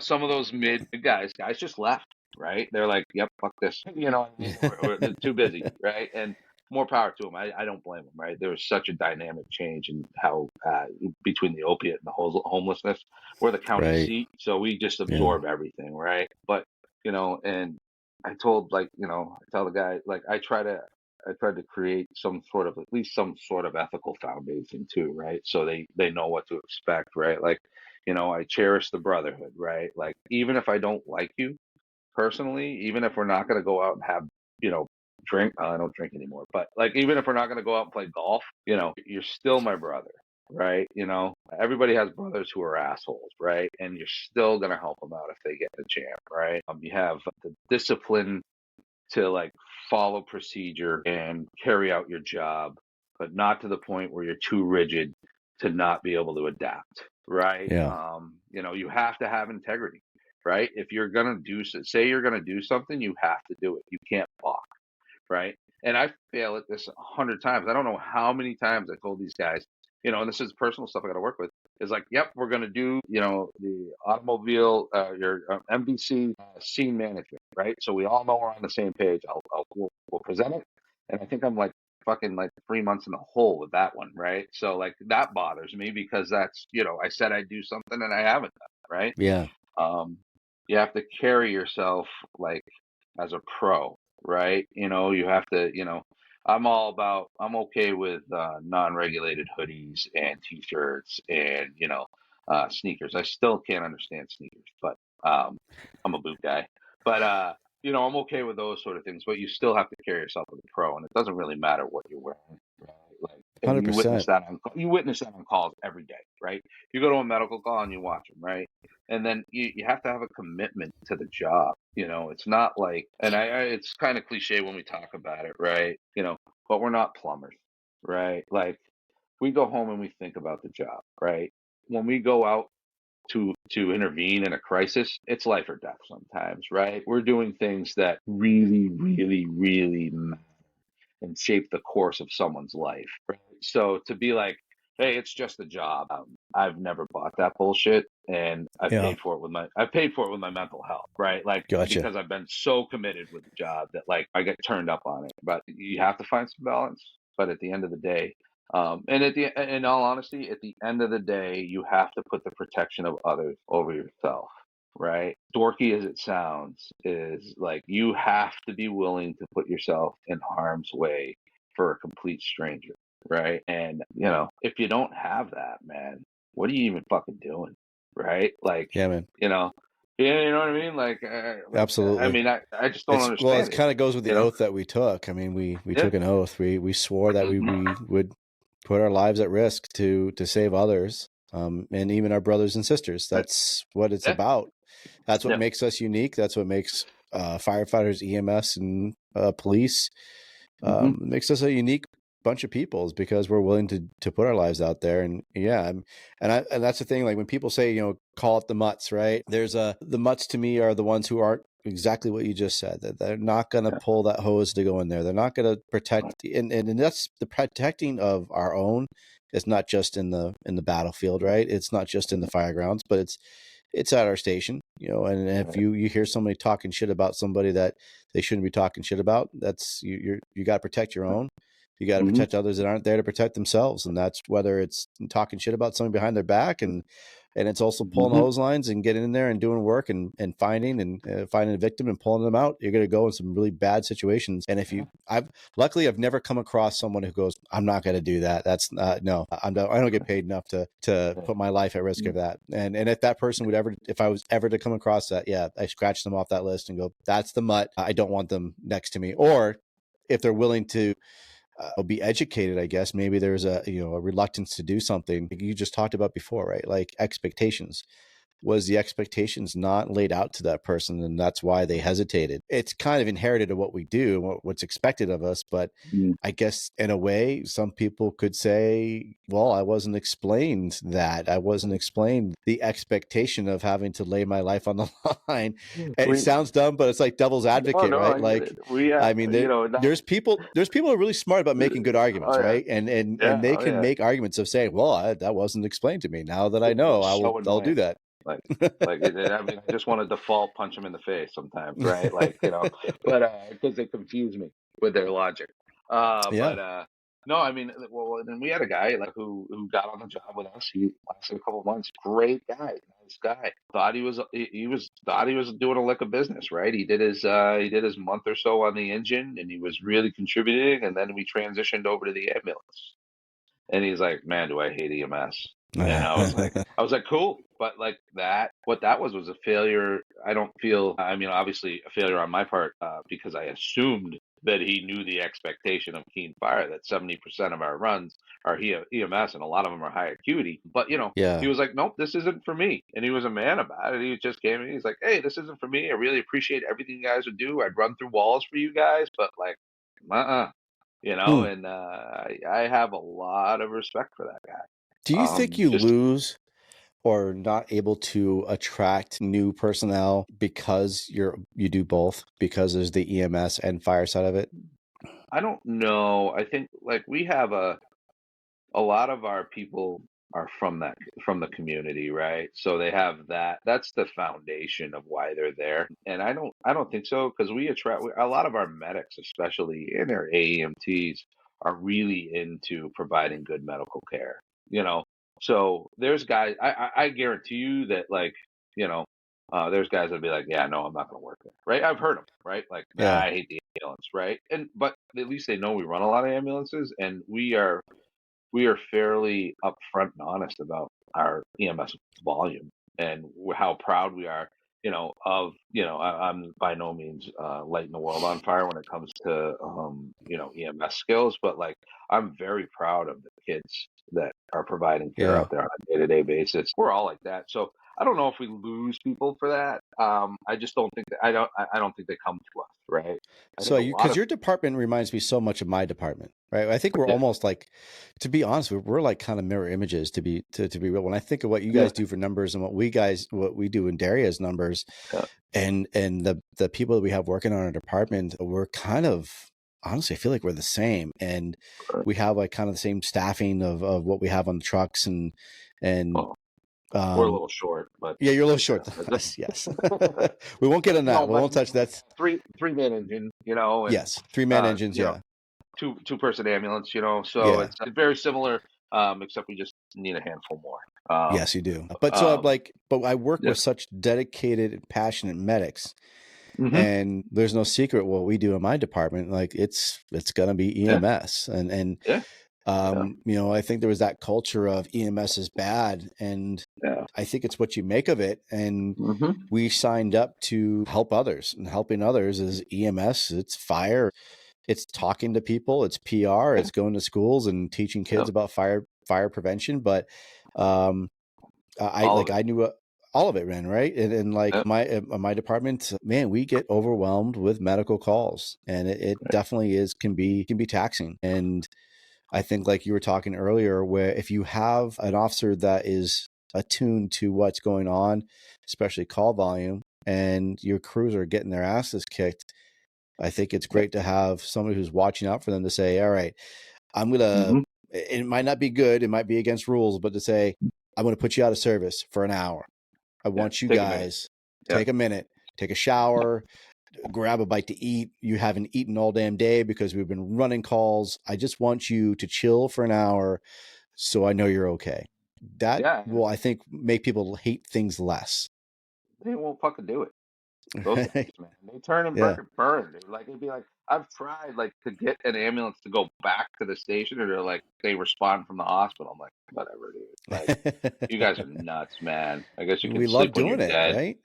some of those mid guys just left, right? They're like, yep, fuck this, what I mean? They're too busy, right? And more power to them. I don't blame them, right? There was such a dynamic change in how between the opiate and the homelessness. We're the county Right. seat, so we just Yeah. absorb everything, right? But and I told, like, I tell the guy, like, I tried to create at least some sort of ethical foundation too, right? So they know what to expect, right? Like, I cherish the brotherhood, right? Like, even if I don't like you personally, even if we're not going to go out and have, drink, I don't drink anymore, but like, even if we're not going to go out and play golf, you're still my brother, right? Everybody has brothers who are assholes, right? And you're still going to help them out if they get the jam, right? You have the discipline to, like, follow procedure and carry out your job, but not to the point where you're too rigid to not be able to adapt, right? Yeah. You have to have integrity, right? If you're gonna say you're gonna do something, you have to do it. You can't balk, right? And I fail at this 100 times. I don't know how many times I told these guys, and this is personal stuff I got to work with. Is like, yep, we're going to do, the automobile, your MVC scene management, right? So we all know we're on the same page. We'll present it, and I think I'm like fucking like 3 months in the hole with that one, right? So, like, that bothers me, because that's, I said I'd do something and I haven't done it, right? Yeah. You have to carry yourself like as a pro, right? You have to, I'm okay with non-regulated hoodies and t-shirts and, sneakers. I still can't understand sneakers, but I'm a boot guy. But, I'm okay with those sort of things, but you still have to carry yourself as a pro, and it doesn't really matter what you're wearing, right? Like, and you 100%. witness that on calls every day, right? You go to a medical call and you watch them, right? And then you have to have a commitment to the job. It's not like, and it's kind of cliche when we talk about it, right? But we're not plumbers, right? Like, we go home and we think about the job, right? When we go out to intervene in a crisis, it's life or death sometimes, right? We're doing things that really, really, really matter and shape the course of someone's life, right? So to be like, hey, it's just a job. I've never bought that bullshit, and Yeah. I've paid for it with my mental health, right? Like, Gotcha. because I've been so committed with the job that, like, I get turned up on it. But you have to find some balance. But at the end of the day, And in all honesty, at the end of the day, you have to put the protection of others over yourself, right? Dorky as it sounds, is like you have to be willing to put yourself in harm's way for a complete stranger, right? And if you don't have that, man, what are you even fucking doing, right? Like, Yeah, man. you know, yeah, you know what I mean? Like, I Absolutely. mean, I just don't It understand it. kind of goes with the You know? oath that we took. I mean, we Yeah. took an oath. We swore that we would put our lives at risk to save others, and even our brothers and sisters. Right. That's what it's Yeah. about. That's what Yeah. makes us unique. That's what makes firefighters, EMS, and police makes us a unique bunch of people, is because we're willing to put our lives out there. And and that's the thing. Like when people say, call it the mutts, right? The mutts to me are the ones who aren't exactly what you just said, that they're not going to pull that hose to go in there. They're not going to protect. And that's the protecting of our own. It's not just in the battlefield, right? It's not just in the fire grounds, but it's at our station, and if you hear somebody talking shit about somebody that they shouldn't be talking shit about, that's you got to protect your own. You got to protect others that aren't there to protect themselves. And that's whether it's talking shit about somebody behind their back, and it's also pulling the hose lines and getting in there and doing work and finding a victim and pulling them out. You're going to go in some really bad situations. And luckily I've never come across someone who goes, I'm not going to do that. That's no, I don't get paid enough to put my life at risk of that. And if that person if I was ever to come across that, I scratch them off that list and go, that's the mutt. I don't want them next to me. Or if they're willing to be educated, I guess maybe there's a reluctance to do something like you just talked about before, right? Like expectations. Was the expectations not laid out to that person, and that's why they hesitated? It's kind of inherited of what we do, what's expected of us. But I guess in a way, some people could say, well, I wasn't explained that. I wasn't explained the expectation of having to lay my life on the line. It sounds dumb, but it's like devil's advocate, right? I get it. I mean, there's people who are really smart about making good arguments, right? And they can make arguments of saying, well, that wasn't explained to me. Now that I know, I'll do that. Like, I mean, I just want to default punch them in the face sometimes, right? Like, but because they confuse me with their logic. But no, I mean, well, then we had a guy like who got on the job with us. He lasted a couple of months. Great guy, nice guy. Thought he was doing a lick of business, right? He did his month or so on the engine, and he was really contributing. And then we transitioned over to the ambulance. And he's like, man, do I hate EMS. And I was like, cool. But like what that was a failure. I don't feel, I mean, obviously a failure on my part because I assumed that he knew the expectation of Keene Fire, that 70% of our runs are EMS and a lot of them are high acuity. But, he was like, nope, this isn't for me. And he was a man about it. He just came in. He's like, hey, this isn't for me. I really appreciate everything you guys would do. I'd run through walls for you guys, but like, and I have a lot of respect for that guy. Do you think you lose or not able to attract new personnel because you do both, because there's the EMS and fire side of it? I don't know. I think like we have a lot of our people are from the community, right? So they have that's the foundation of why they're there. And I don't think so, because we attract a lot of our medics, especially in their AEMTs, are really into providing good medical care. So there's guys, I guarantee you that like, there's guys that'd be like, yeah, no, I'm not going to work there. Right. I've heard them. Right. Like, nah, I hate the ambulance. Right. But at least they know we run a lot of ambulances, and we are fairly upfront and honest about our EMS volume and how proud we are, I'm by no means lighting the world on fire when it comes to, EMS skills, but like, I'm very proud of the kids that are providing care out there on a day-to-day basis. We're all like that. So I don't know if we lose people for that. I just don't think that I don't think they come to us, right? So because your department reminds me so much of my department, right? I think we're almost like, to be honest, we're like kind of mirror images to be real. When I think of what you guys do for numbers and what we do in Daria's numbers, and the people that we have working on our department, we're kind of, honestly, I feel like we're the same, and we have like kind of the same staffing of what we have on the trucks and. We're a little short, but yeah, you're a little short. Yes, we won't get on that. We won't touch that. Three-man engine, and yes, 3-man engines. two-person ambulance, so Yeah. it's very similar, except we just need a handful more. Yes, you do. But so but I work yeah. with such dedicated and passionate medics, Mm-hmm. and there's no secret what we do in my department. Like it's gonna be EMS, and Yeah. I think there was that culture of EMS is bad, and I think it's what you make of it. And we signed up to help others, and helping others is EMS. It's fire. It's talking to people. It's PR. It's going to schools and teaching kids about fire prevention. But I knew all of it, man. Right. And like my department, man, we get overwhelmed with medical calls, and it definitely can be taxing. And I think like you were talking earlier, where if you have an officer that is attuned to what's going on, especially call volume, and your crews are getting their asses kicked, I think it's great to have somebody who's watching out for them to say, all right, I'm going to, it might not be good, it might be against rules, but to say, I'm going to put you out of service for an hour. I want you guys take a minute, take a shower, grab a bite to eat. You haven't eaten all damn day because we've been running calls. I just want you to chill for an hour so I know you're okay. That will, I think, make people hate things less. They won't fucking do it. Those guys, man, they turn and burn. Dude. Like it'd be like I've tried like to get an ambulance to go back to the station, or they're like they respond from the hospital. I'm like, whatever, dude. Like you guys are nuts, man. I guess you can sleep when you're dead. Right?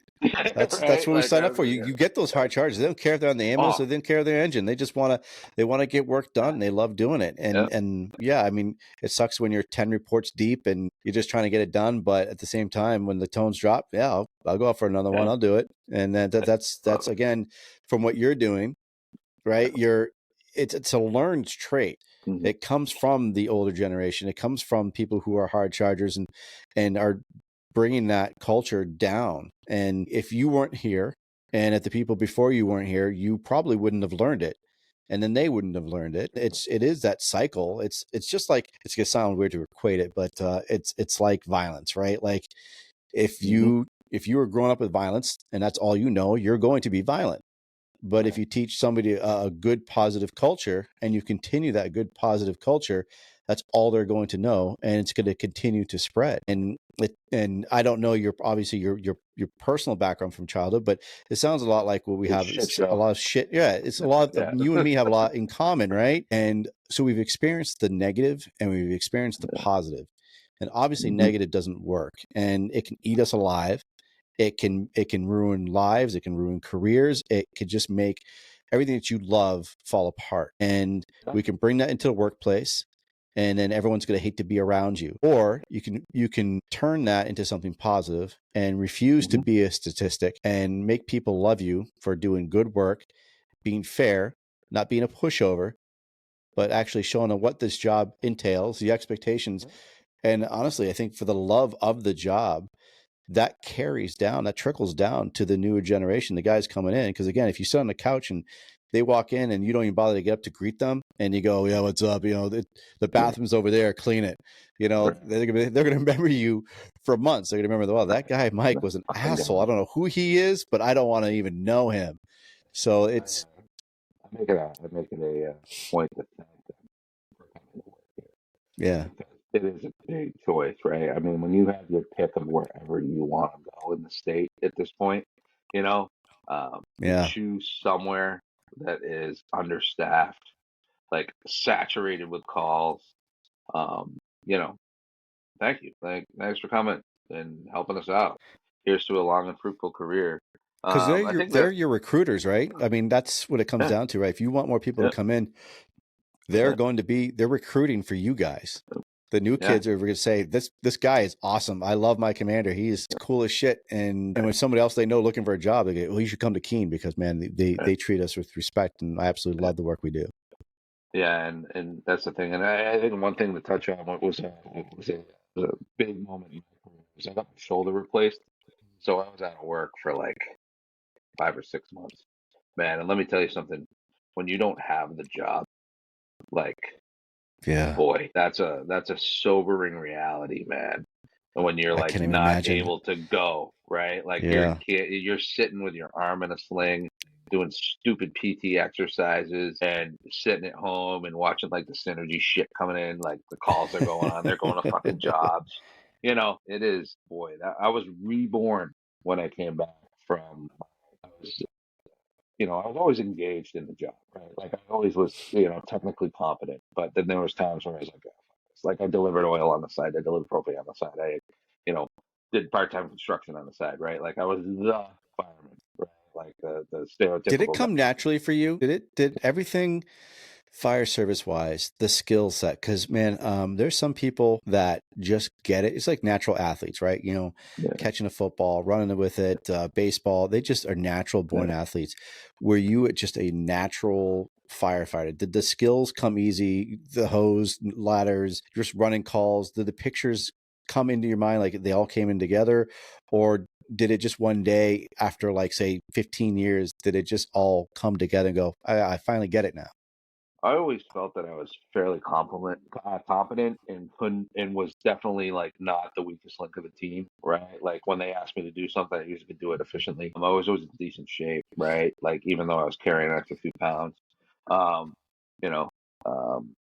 That's what we sign up for. You get those hard charges. They don't care if they're on the ambulance. They didn't care if their engine. They just want to get work done. They love doing it. And yeah, I mean, it sucks when you're 10 reports deep and you're just trying to get it done. But at the same time, when the tones drop, I'll go out for another one. I'll do it. And that's again from what you're doing, right? It's a learned trait. It comes from the older generation. It comes from people who are hard chargers and are bringing that culture down. And if you weren't here, and if the people before you weren't here, you probably wouldn't have learned it, and then they wouldn't have learned it. It is that cycle. It's just like, it's gonna sound weird to equate it, but it's like violence, right? Like if you were growing up with violence and that's all you know, you're going to be violent. But if you teach somebody a good positive culture and you continue that good positive culture, that's all they're going to know, and it's going to continue to spread. And I don't know your personal background from childhood, but it sounds a lot like what we have. It's a lot of shit. Yeah, it's a lot. You and me have a lot in common, right? And so we've experienced the negative and we've experienced the positive, and obviously negative doesn't work, and it can eat us alive. It can ruin lives. It can ruin careers. It could just make everything that you love fall apart. And we can bring that into the workplace, and then everyone's going to hate to be around you. Or you can turn that into something positive and refuse to be a statistic and make people love you for doing good work, being fair, not being a pushover, but actually showing them what this job entails, the expectations. And honestly, I think for the love of the job, that carries down, that trickles down to the newer generation, the guys coming in. Because again, if you sit on the couch and they walk in and you don't even bother to get up to greet them, and you go, "Yeah, what's up? The bathroom's over there, clean it." They're gonna remember you for months. They're gonna remember, well, that guy Mike was an asshole. I don't know who he is, but I don't want to even know him. So it's. I make it a point to thank them for coming to work here. Yeah. It is a big choice, right? I mean, when you have your pick of wherever you want to go in the state at this point, you choose somewhere that is understaffed, like saturated with calls. Thank you. Thanks for coming and helping us out. Here's to a long and fruitful career. Because they're your recruiters, right? I mean, that's what it comes down to, right? If you want more people to come in, they're recruiting for you guys. The new kids are going to say, this guy is awesome. I love my commander. He's cool as shit. And when somebody else they know looking for a job, they go, well, you should come to Keene because, man, they treat us with respect, and I absolutely love the work we do. Yeah, and that's the thing. And I think one thing to touch on was a big moment in my career was I got my shoulder replaced. So I was out of work for like 5 or 6 months. Man, and let me tell you something. When you don't have the job, boy, that's a sobering reality, man. And when you're like not able to go, right? Like you're sitting with your arm in a sling, doing stupid PT exercises and sitting at home and watching like the synergy shit coming in, like the calls are going on, they're going to fucking jobs. It is, boy, I was reborn when I came back from, I was, I was always engaged in the job, right? Like I always was, technically competent, but then there was times where I was like, oh, fuck this. Like I delivered oil on the side, I delivered propane on the side, I, you know, did part-time construction on the side, right? Like I was the fireman, right? Like the Did it stereotypical guy. come naturally for you? Did everything fire service wise, the skill set? Because man, there's some people that just get it. It's like natural athletes, right? Yeah, Catching a football, running with it, baseball. They just are natural born yeah. athletes. Were you just a natural firefighter? Did the skills come easy? The hose, ladders, just running calls. Did the pictures come into your mind like they all came in together, or did it just one day after like say 15 years, did it just all come together and go, I finally get it now? I always felt that I was fairly competent and couldn't and was definitely like not the weakest link of the team, right? Like when they asked me to do something, I usually could do it efficiently. I was always in decent shape, right? Like even though I was carrying an extra few pounds, um, you know, um,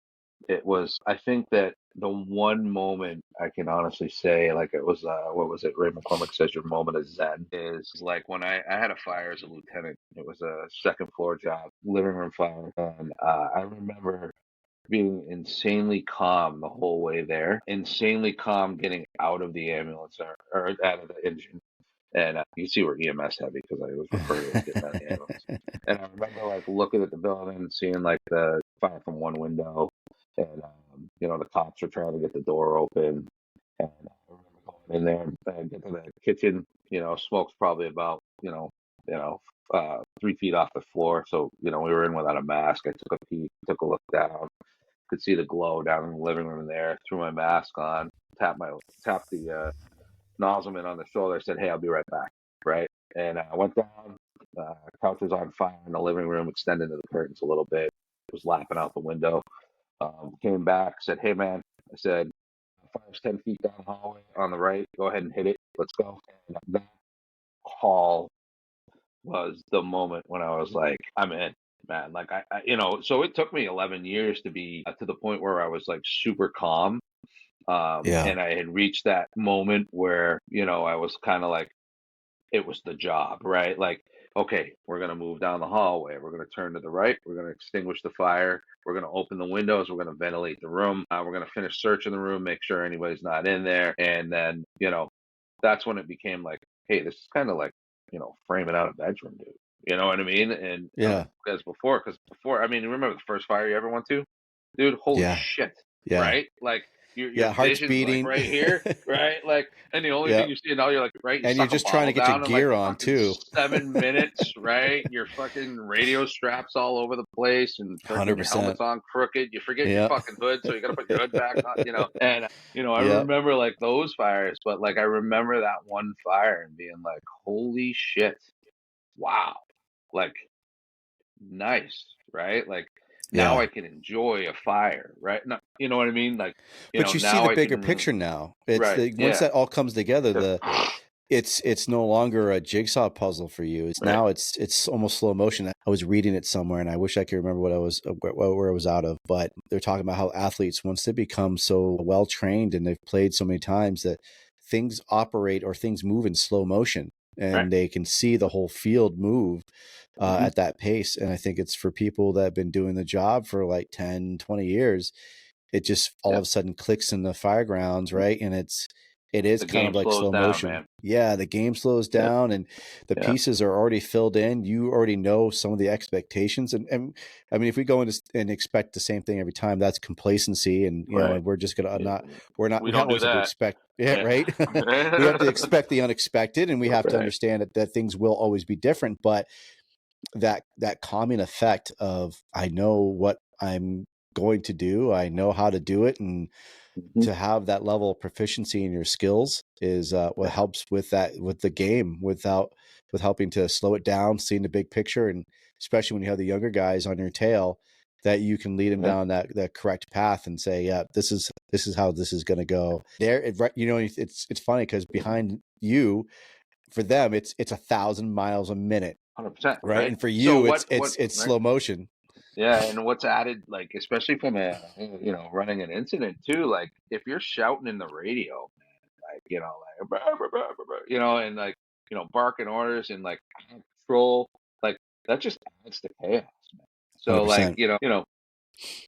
it was. I think that the one moment I can honestly say, like it was, what was it? Ray McCormick says your moment of zen is like when I had a fire as a lieutenant. It was a second floor job, living room fire, and I remember being insanely calm the whole way there, insanely calm getting out of the ambulance or out of the engine. And you see we're EMS heavy because I was referred to as getting out of the ambulance. And I remember like looking at the building and seeing like the fire from one window, and the cops were trying to get the door open. And I remember going in there and get to the kitchen. Smoke's probably about 3 feet off the floor. So we were in without a mask. I took a peek, took a look down, could see the glow down in the living room there. Threw my mask on, tapped the Nozzleman on the shoulder, said, "Hey, I'll be right back." Right, and I went down. Couch was on fire in the living room, extended the curtains a little bit. Was lapping out the window. Came back, said, "Hey, man," I said, "Fire's 10 feet down the hallway on the right. Go ahead and hit it. Let's go." And that call was the moment when I was like, "I'm in." Man, like so it took me 11 years to be to the point where I was like super calm. Yeah. And I had reached that moment where, I was kind of like, it was the job, right? Like, okay, we're going to move down the hallway. We're going to turn to the right. We're going to extinguish the fire. We're going to open the windows. We're going to ventilate the room. We're going to finish searching the room, make sure anybody's not in there. And then, that's when it became like, hey, this is kind of like, framing out a bedroom, dude. You know what I mean? And Yeah. because before, I mean, remember the first fire you ever went to? Dude, holy Yeah. shit, Yeah. right? Like your Yeah. Heart's vision's like beating. right here, right? Like, and the only Yeah. thing you see now, you're like, right? You And you're suck a just trying to bottle get your down in like gear on fucking too. 7 minutes, right? Your fucking radio straps all over the place, and freaking your 100%. helmet's on crooked. You forget your Yeah. fucking hood, so you got to put your hood back on, And I Yeah. remember like those fires, but like I remember that one fire and being like, holy shit, wow, like nice, right? Like now Yeah. I can enjoy a fire, right? No, you know what I mean? Like, But you see now the I bigger can, picture now. It's right? once Yeah, that all comes together, yeah. it's no longer a jigsaw puzzle for you. It's Right, now it's almost slow motion. I was reading it somewhere, and I wish I could remember what I was where I was out of. But they're talking about how athletes, once they become so well trained and they've played so many times, that things operate or things move in slow motion, right. and they can see the whole field move Hmm. at that pace. And I think it's for people that have been doing the job for like 10, 20 years. It just all Yeah, of a sudden clicks in the firegrounds, right? And it is the kind of game like slows slow down, motion. man. Yeah, the game slows Yeah, down and the yeah. pieces are already filled in. You already know some of the expectations. And I mean, if we go in and expect the same thing every time, that's complacency. And, Right. and we're just going to Yeah. We we don't do always have to that. expect, yeah, Yeah. right. We have to expect the unexpected, and we have to Right. understand that things will always be different. But that calming effect of, I know what I'm going to do, I know how to do it, and Hmm. to have that level of proficiency in your skills is what Yeah. helps with the game, with helping to slow it down, seeing the big picture, and especially when you have the younger guys on your tail, that you can lead them Yeah. down that correct path and say, yeah, this is how this is going to go there. It's funny because behind you, for them, it's 1,000 miles a minute. 100%, right? right? And for So you, it's right? slow motion. Yeah, and what's added, like, especially from a, running an incident too, like, if you're shouting in the radio, like, like, "Bah, bah, bah, bah, bah," and like, barking orders and like out of control, like that just adds to chaos, man. So like, 100%.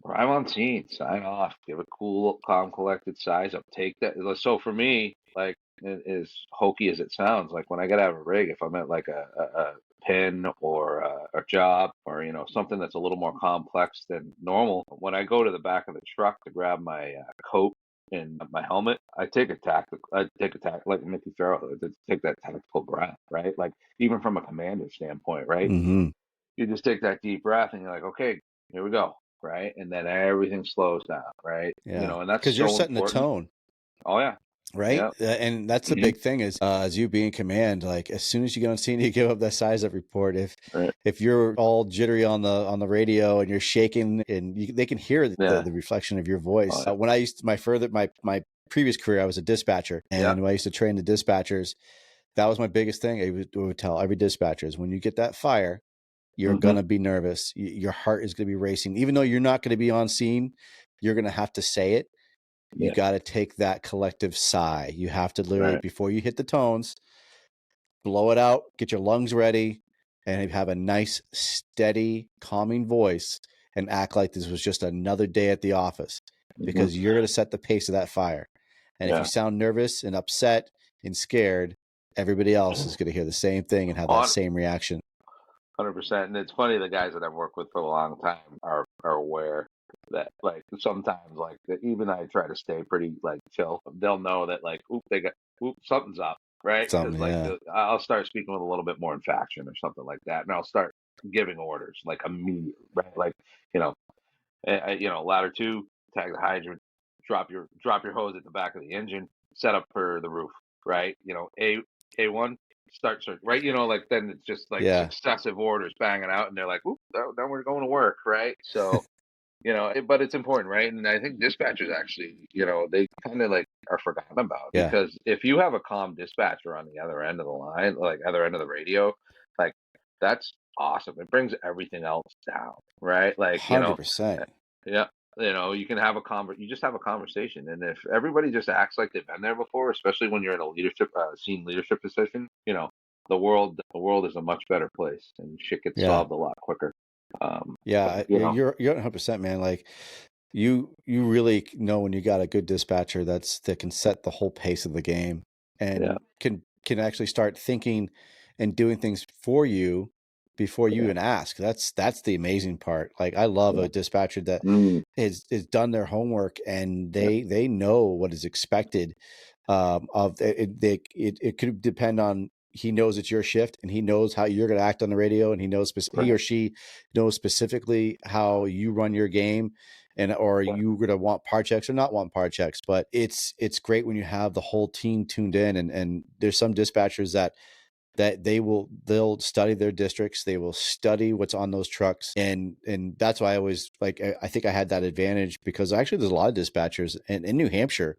I'm on scene, sign off, give a cool, calm, collected size up, take that. So for me, like, as hokey as it sounds, like when I get out of a rig, if I'm at like a pin or a job or, something that's a little more complex than normal, when I go to the back of the truck to grab my coat and my helmet, like Mickey Farrell, to take that tactical breath, right? Like even from a commander standpoint, right? Mm-hmm. You just take that deep breath and you're like, okay, here we go, right? And then everything slows down, right? Yeah, And that's because you're so setting the important. tone. Oh yeah, Right. yeah, And that's the hmm big thing is as you being in command, like as soon as you get on scene, you give up that size up report. right, If you're all jittery on the radio and you're shaking and they can hear yeah, the reflection of your oh voice. yeah, When I used my previous career, I was a dispatcher, yeah, and when I used to train the dispatchers, that was my biggest thing. I would tell every dispatcher is when you get that fire, you're hmm gonna be nervous. Your heart is gonna be racing, even though you're not gonna be on scene. You're gonna have to say it. You yeah, got to take that collective sigh. You have to literally, right, before you hit the tones, blow it out, get your lungs ready, and have a nice, steady, calming voice and act like this was just another day at the office hmm because you're going to set the pace of that fire. And if you yeah, sound nervous and upset and scared, everybody else is going to hear the same thing and have that on same reaction. 100%. And it's funny, the guys that I've worked with for a long time are aware that like sometimes like that even I try to stay pretty like chill. They'll know that like something's up, right? Because Something, like yeah. I'll start speaking with a little bit more inflection or something like that, and I'll start giving orders like immediately, right? Like you know, ladder two, tag the hydrant, drop your hose at the back of the engine, set up for the roof, right? A1, start search, right? Like then it's just like Yeah. successive orders banging out, and they're like, "Oop, then we're going to work," right? So but it's important, right? And I think dispatchers actually, they kind of like are forgotten about Yeah. because if you have a calm dispatcher on the other end of the line, like other end of the radio, like that's awesome. It brings everything else down, right? Like, 100%. yeah, you can have you just have a conversation, and if everybody just acts like they've been there before, especially when you're in a leadership, scene leadership position, the world is a much better place, and shit gets Yeah. solved a lot quicker. Yeah. But, You're 100%, man. Like, you really know when you got a good dispatcher that can set the whole pace of the game yeah, and can actually start thinking and doing things for you before you yeah, even ask. That's the amazing part. Like I love yeah, a dispatcher that mm, is done their homework and yeah, they know what is expected of it. It could depend on he knows it's your shift and he knows how you're going to act on the radio and he or right, she knows specifically how you run your game and or yeah, you're going to want part checks or not want part checks. But it's great when you have the whole team tuned in and there's some dispatchers that they'll study their districts, they will study what's on those trucks, and that's why I always like I think I had that advantage because actually there's a lot of dispatchers in New Hampshire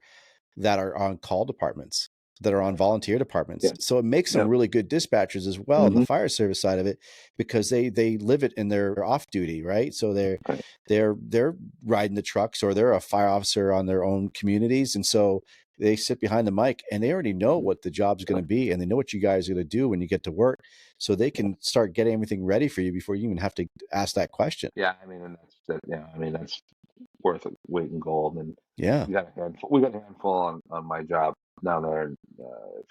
that are on call departments, that are on volunteer departments. yeah, So it makes some yeah, really good dispatchers as well in the hmm fire service side of it because they live it in their off duty, right? So right, they're riding the trucks or they're a fire officer on their own communities, and so they sit behind the mic and they already know what the job's going yeah, to be and they know what you guys are going to do when you get to work, so they yeah. can start getting everything ready for you before you even have to ask that question. Yeah, I mean, and that's that. Yeah, I mean, that's worth a weight in gold. And Yeah, we got a handful. We got a handful on my job down there in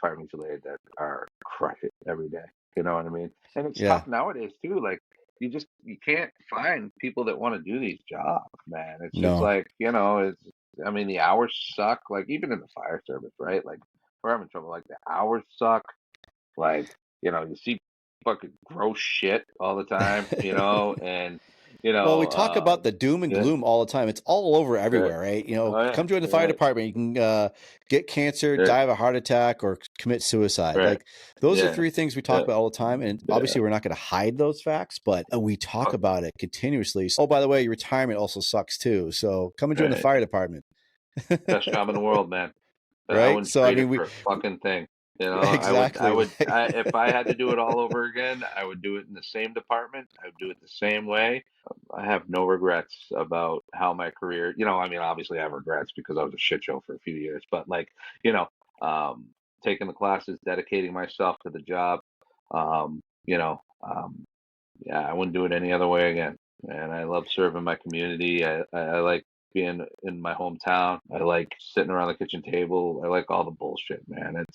fire mutual aid that are crush it every day. You know what I mean? And it's yeah, tough nowadays too. Like you can't find people that want to do these jobs, man. It's just no, like it's. I mean, the hours suck. Like even in the fire service, right? Like we're having trouble. Like the hours suck. Like you see fucking gross shit all the time. And well, we talk about the doom and yeah, gloom all the time. It's all over right. everywhere, right? Oh yeah, Come join the fire right, department. You can get cancer, right, die of a heart attack, or commit suicide. right. Like those are Yeah, three things we talk yeah, about all the time. And yeah. obviously, we're not going to hide those facts, but we talk Fuck, about it continuously. Oh, by the way, your retirement also sucks too. So come and join the right. fire department. Best job in the world, man. I Right? wouldn't So I trade mean, it for a fucking thing. You know, Exactly. if I had to do it all over again, I would do it in the same department. I would do it the same way. I have no regrets about how my career, I mean, obviously I have regrets because I was a shit show for a few years, but like, you know, um, taking the classes, dedicating myself to the job, um, you know, um, yeah, I wouldn't do it any other way again. And I love serving my community. I like being in my hometown. I like sitting around the kitchen table. I like all the bullshit, man. And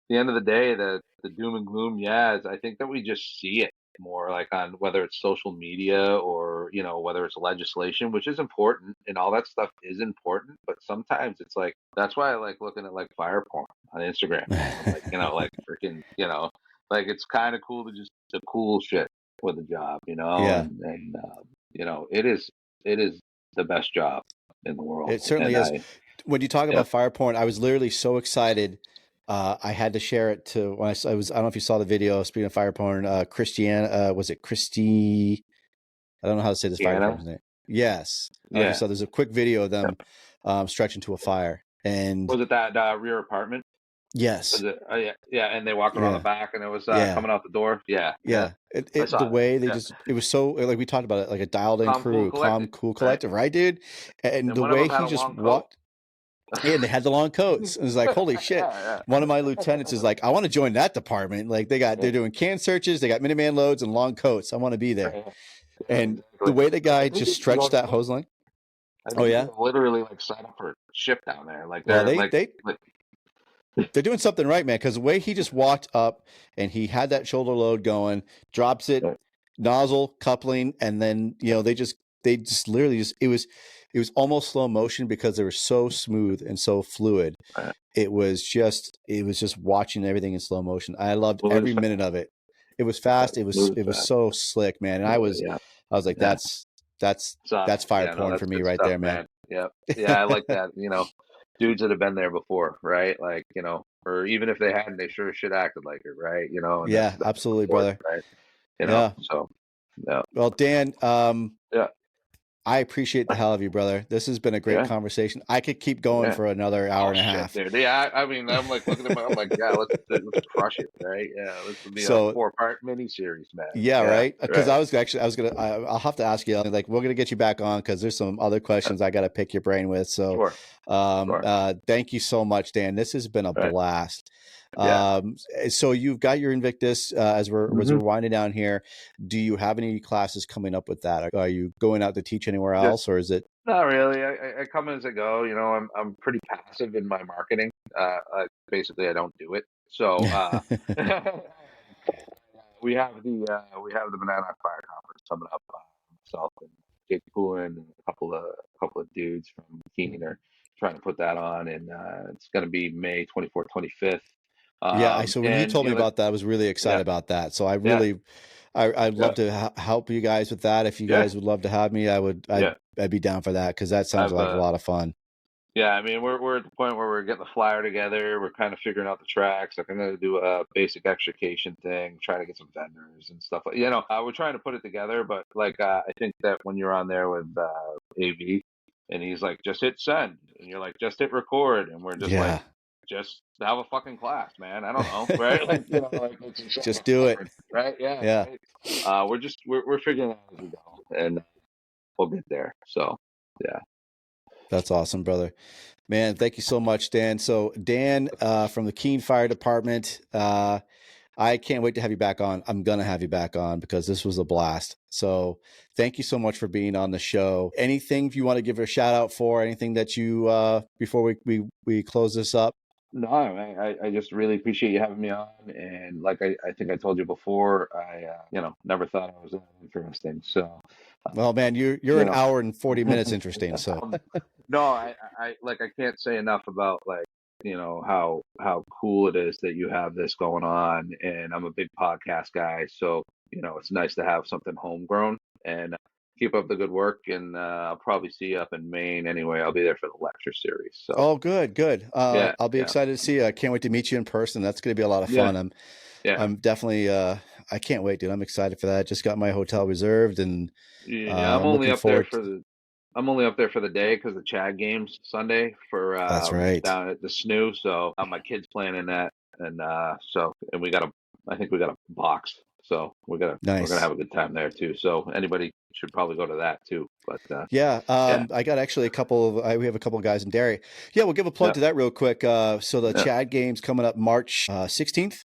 the end of the day, the doom and gloom, I think that we just see it more like on whether it's social media or whether it's legislation, which is important, and all that stuff is important. But sometimes it's like that's why I like looking at like fire porn on Instagram, man. I'm like, like freaking, like it's kind of cool to just to cool shit with a job, Yeah, and it is the best job in the world, it certainly and is. When you talk yeah, about fire porn, I was literally so excited. I had to share it to when I was. I don't know if you saw the video. Speaking of fire porn, was it Christy? I don't know how to say this fire Sienna, department's name. Yes, I don't know if you yeah. saw. There's a quick video of them stretching to a fire, and Was it that rear apartment? yes, Was it? Yeah, yeah. And they walked around the yeah, back, and it was yeah, coming out the door. Yeah, yeah. yeah. I The saw that. way they Yeah, just it was so like we talked about it, like a dialed in calm, cool, and crew, calm, collected. cool, Right. collective, right, dude? And And the one of way them had he a just long coat. walked. Yeah, and they had the long coats. It was like, holy shit. Yeah, One of my lieutenants is like, I want to join that department. Like they're yeah. doing can searches, they got Minuteman loads and long coats. I want to be there. Yeah, yeah, And the exactly. way the I guy think just you can stretched that go. hose line. I Oh think you yeah. can literally like sign up for a ship down there. Like Well, they're they like, they like they're doing something right, man. Because the way he just walked up and he had that shoulder load going, drops it, yeah, nozzle coupling, and then they just literally just it was almost slow motion because they were so smooth and so fluid. yeah. It was just watching everything in slow motion. I loved Smooth as every fast. minute of it. It was fast. It was Smooth it as was fast. so slick, man. And Yeah, I was like, yeah. that's So that's fire yeah, no, porn for that's me good right stuff, there, man. man. Yeah, yeah, I like that. Dudes that have been there before, right? Like, or even if they hadn't, they sure as shit acted like it, right? And Yeah, that's absolutely, important, brother. right? Yeah. So yeah, Well, Dan, yeah, I appreciate the hell of you, brother. This has been a great yeah, conversation. I could keep going yeah. for another hour Oh and a shit, half. dude. Yeah, I mean, I'm like looking at I'm like, yeah, let's crush it, right? Yeah, this will be a So 4-part mini series, man. yeah, Yeah, right. Because right. I was gonna, I'll have to ask you. Like, we're gonna get you back on because there's some other Yeah, questions I got to pick your brain with. So, sure, sure. thank you so much, Dan. This has been a Right. blast. Yeah. So you've got your Invictus as Hmm. we're winding down here. Do you have any classes coming up with that? Are you going out to teach anywhere Just else, or is it? not really. I come as I go. I'm pretty passive in my marketing. Basically, I don't do it. So we have the Banana Fire Conference coming up. Myself and Jake Poulin and a couple of dudes from Keene are trying to put that on, and it's going to be May 24th, 25th. Yeah, so when you And told me about that, I was really excited yeah, about that. So I yeah, really, I'd yeah, love to help you guys with that. If you yeah, guys would love to have me, yeah. I'd be down for that because that sounds I've like a lot of fun. Yeah, I mean, we're at the point where we're getting the flyer together. We're kind of figuring out the tracks. Like I'm gonna do a basic extrication thing, try to get some vendors and stuff. We're trying to put it together. But like, I think that when you're on there with AV, and he's like, just hit send, and you're like, just hit record, and we're just like, Yeah, just have a fucking class, man. I don't know, right? Like, like it's a just do it. conference, right? Yeah, Yeah, right. We're figuring it out as we go, and we'll get there. So, yeah. that's awesome, brother. Man, thank you so much, Dan. So Dan from the Keene Fire Department. I can't wait to have you back on. I'm going to have you back on because this was a blast. So thank you so much for being on the show. Anything you want to give a shout out for, anything that you, before we close this up? No, I just really appreciate you having me on. And like I think I told you before, I never thought I was that interesting. So, Well, man, you're you an know, hour and 40 minutes interesting. So no, I can't say enough about like how cool it is that you have this going on. And I'm a big podcast guy, so it's nice to have something homegrown. And keep up the good work. And I'll probably see you up in Maine anyway. I'll be there for the lecture series. So oh, good, good. yeah, I'll be yeah, excited to see you. I can't wait to meet you in person. That's going to be a lot of yeah, fun. yeah. I'm definitely, I can't wait, dude. I'm excited for that. Just got my hotel reserved and Yeah, I'm looking forward to. I'm only up there for the day because the Chad games Sunday for That's right. down at the SNU. So my kids playing in that, and I think we got a box. So we're gonna Nice. have a good time there too. So anybody should probably go to that too. But Yeah, yeah, I got actually we have a couple of guys in Derry. Yeah, we'll give a plug yeah, to that real quick. So the yeah, Chad game's coming up March 16th,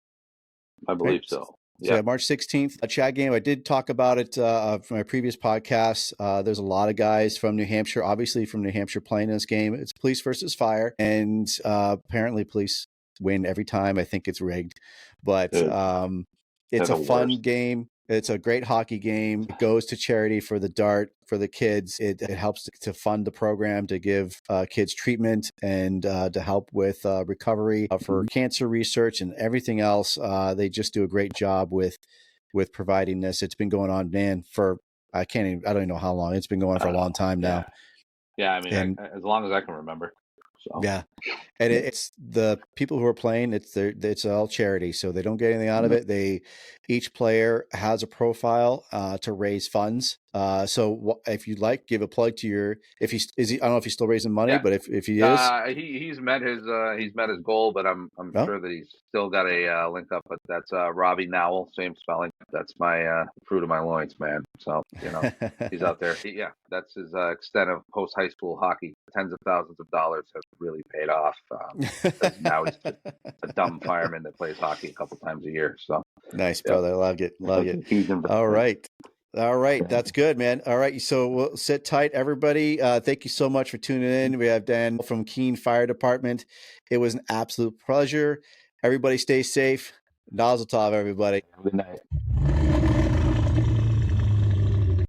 I right? believe so. So Yeah, yeah, March 16th, a Chad game. I did talk about it from my previous podcast. There's a lot of guys from New Hampshire, obviously from New Hampshire playing this game. It's police versus fire, and apparently police win every time. I think it's rigged, but dude, they're it's a the fun worst. game. It's a great hockey game. It goes to charity for the Dart for the kids. It helps to fund the program to give kids treatment and to help with recovery for cancer research and everything else. They just do a great job with providing this. It's been going on, man, for I don't even know how long. It's been going on I for a don't long know. time now. Yeah. I mean, And as long as I can remember. So yeah, and it's the people who are playing. It's all charity, so they don't get anything out of it. Each player has a profile to raise funds. So if you'd like, give a plug to your. If he is, he, I don't know if he's still raising money, yeah, but if he is, he's met his goal, but I'm well, sure that he's still got a link up. But that's Robbie Nowill, same spelling. That's my fruit of my loins, man. So he's out there. That's his extent of post high school hockey. Tens of thousands of dollars have really paid off because now he's just a dumb fireman that plays hockey a couple times a year. So Nice, yeah, brother. Love it. Love it. he's All right. All right. That's good, man. All right. So we'll sit tight, everybody. Thank you so much for tuning in. We have Dan from Keene Fire Department. It was an absolute pleasure. Everybody stay safe. Nozzle Tov, everybody. Good night.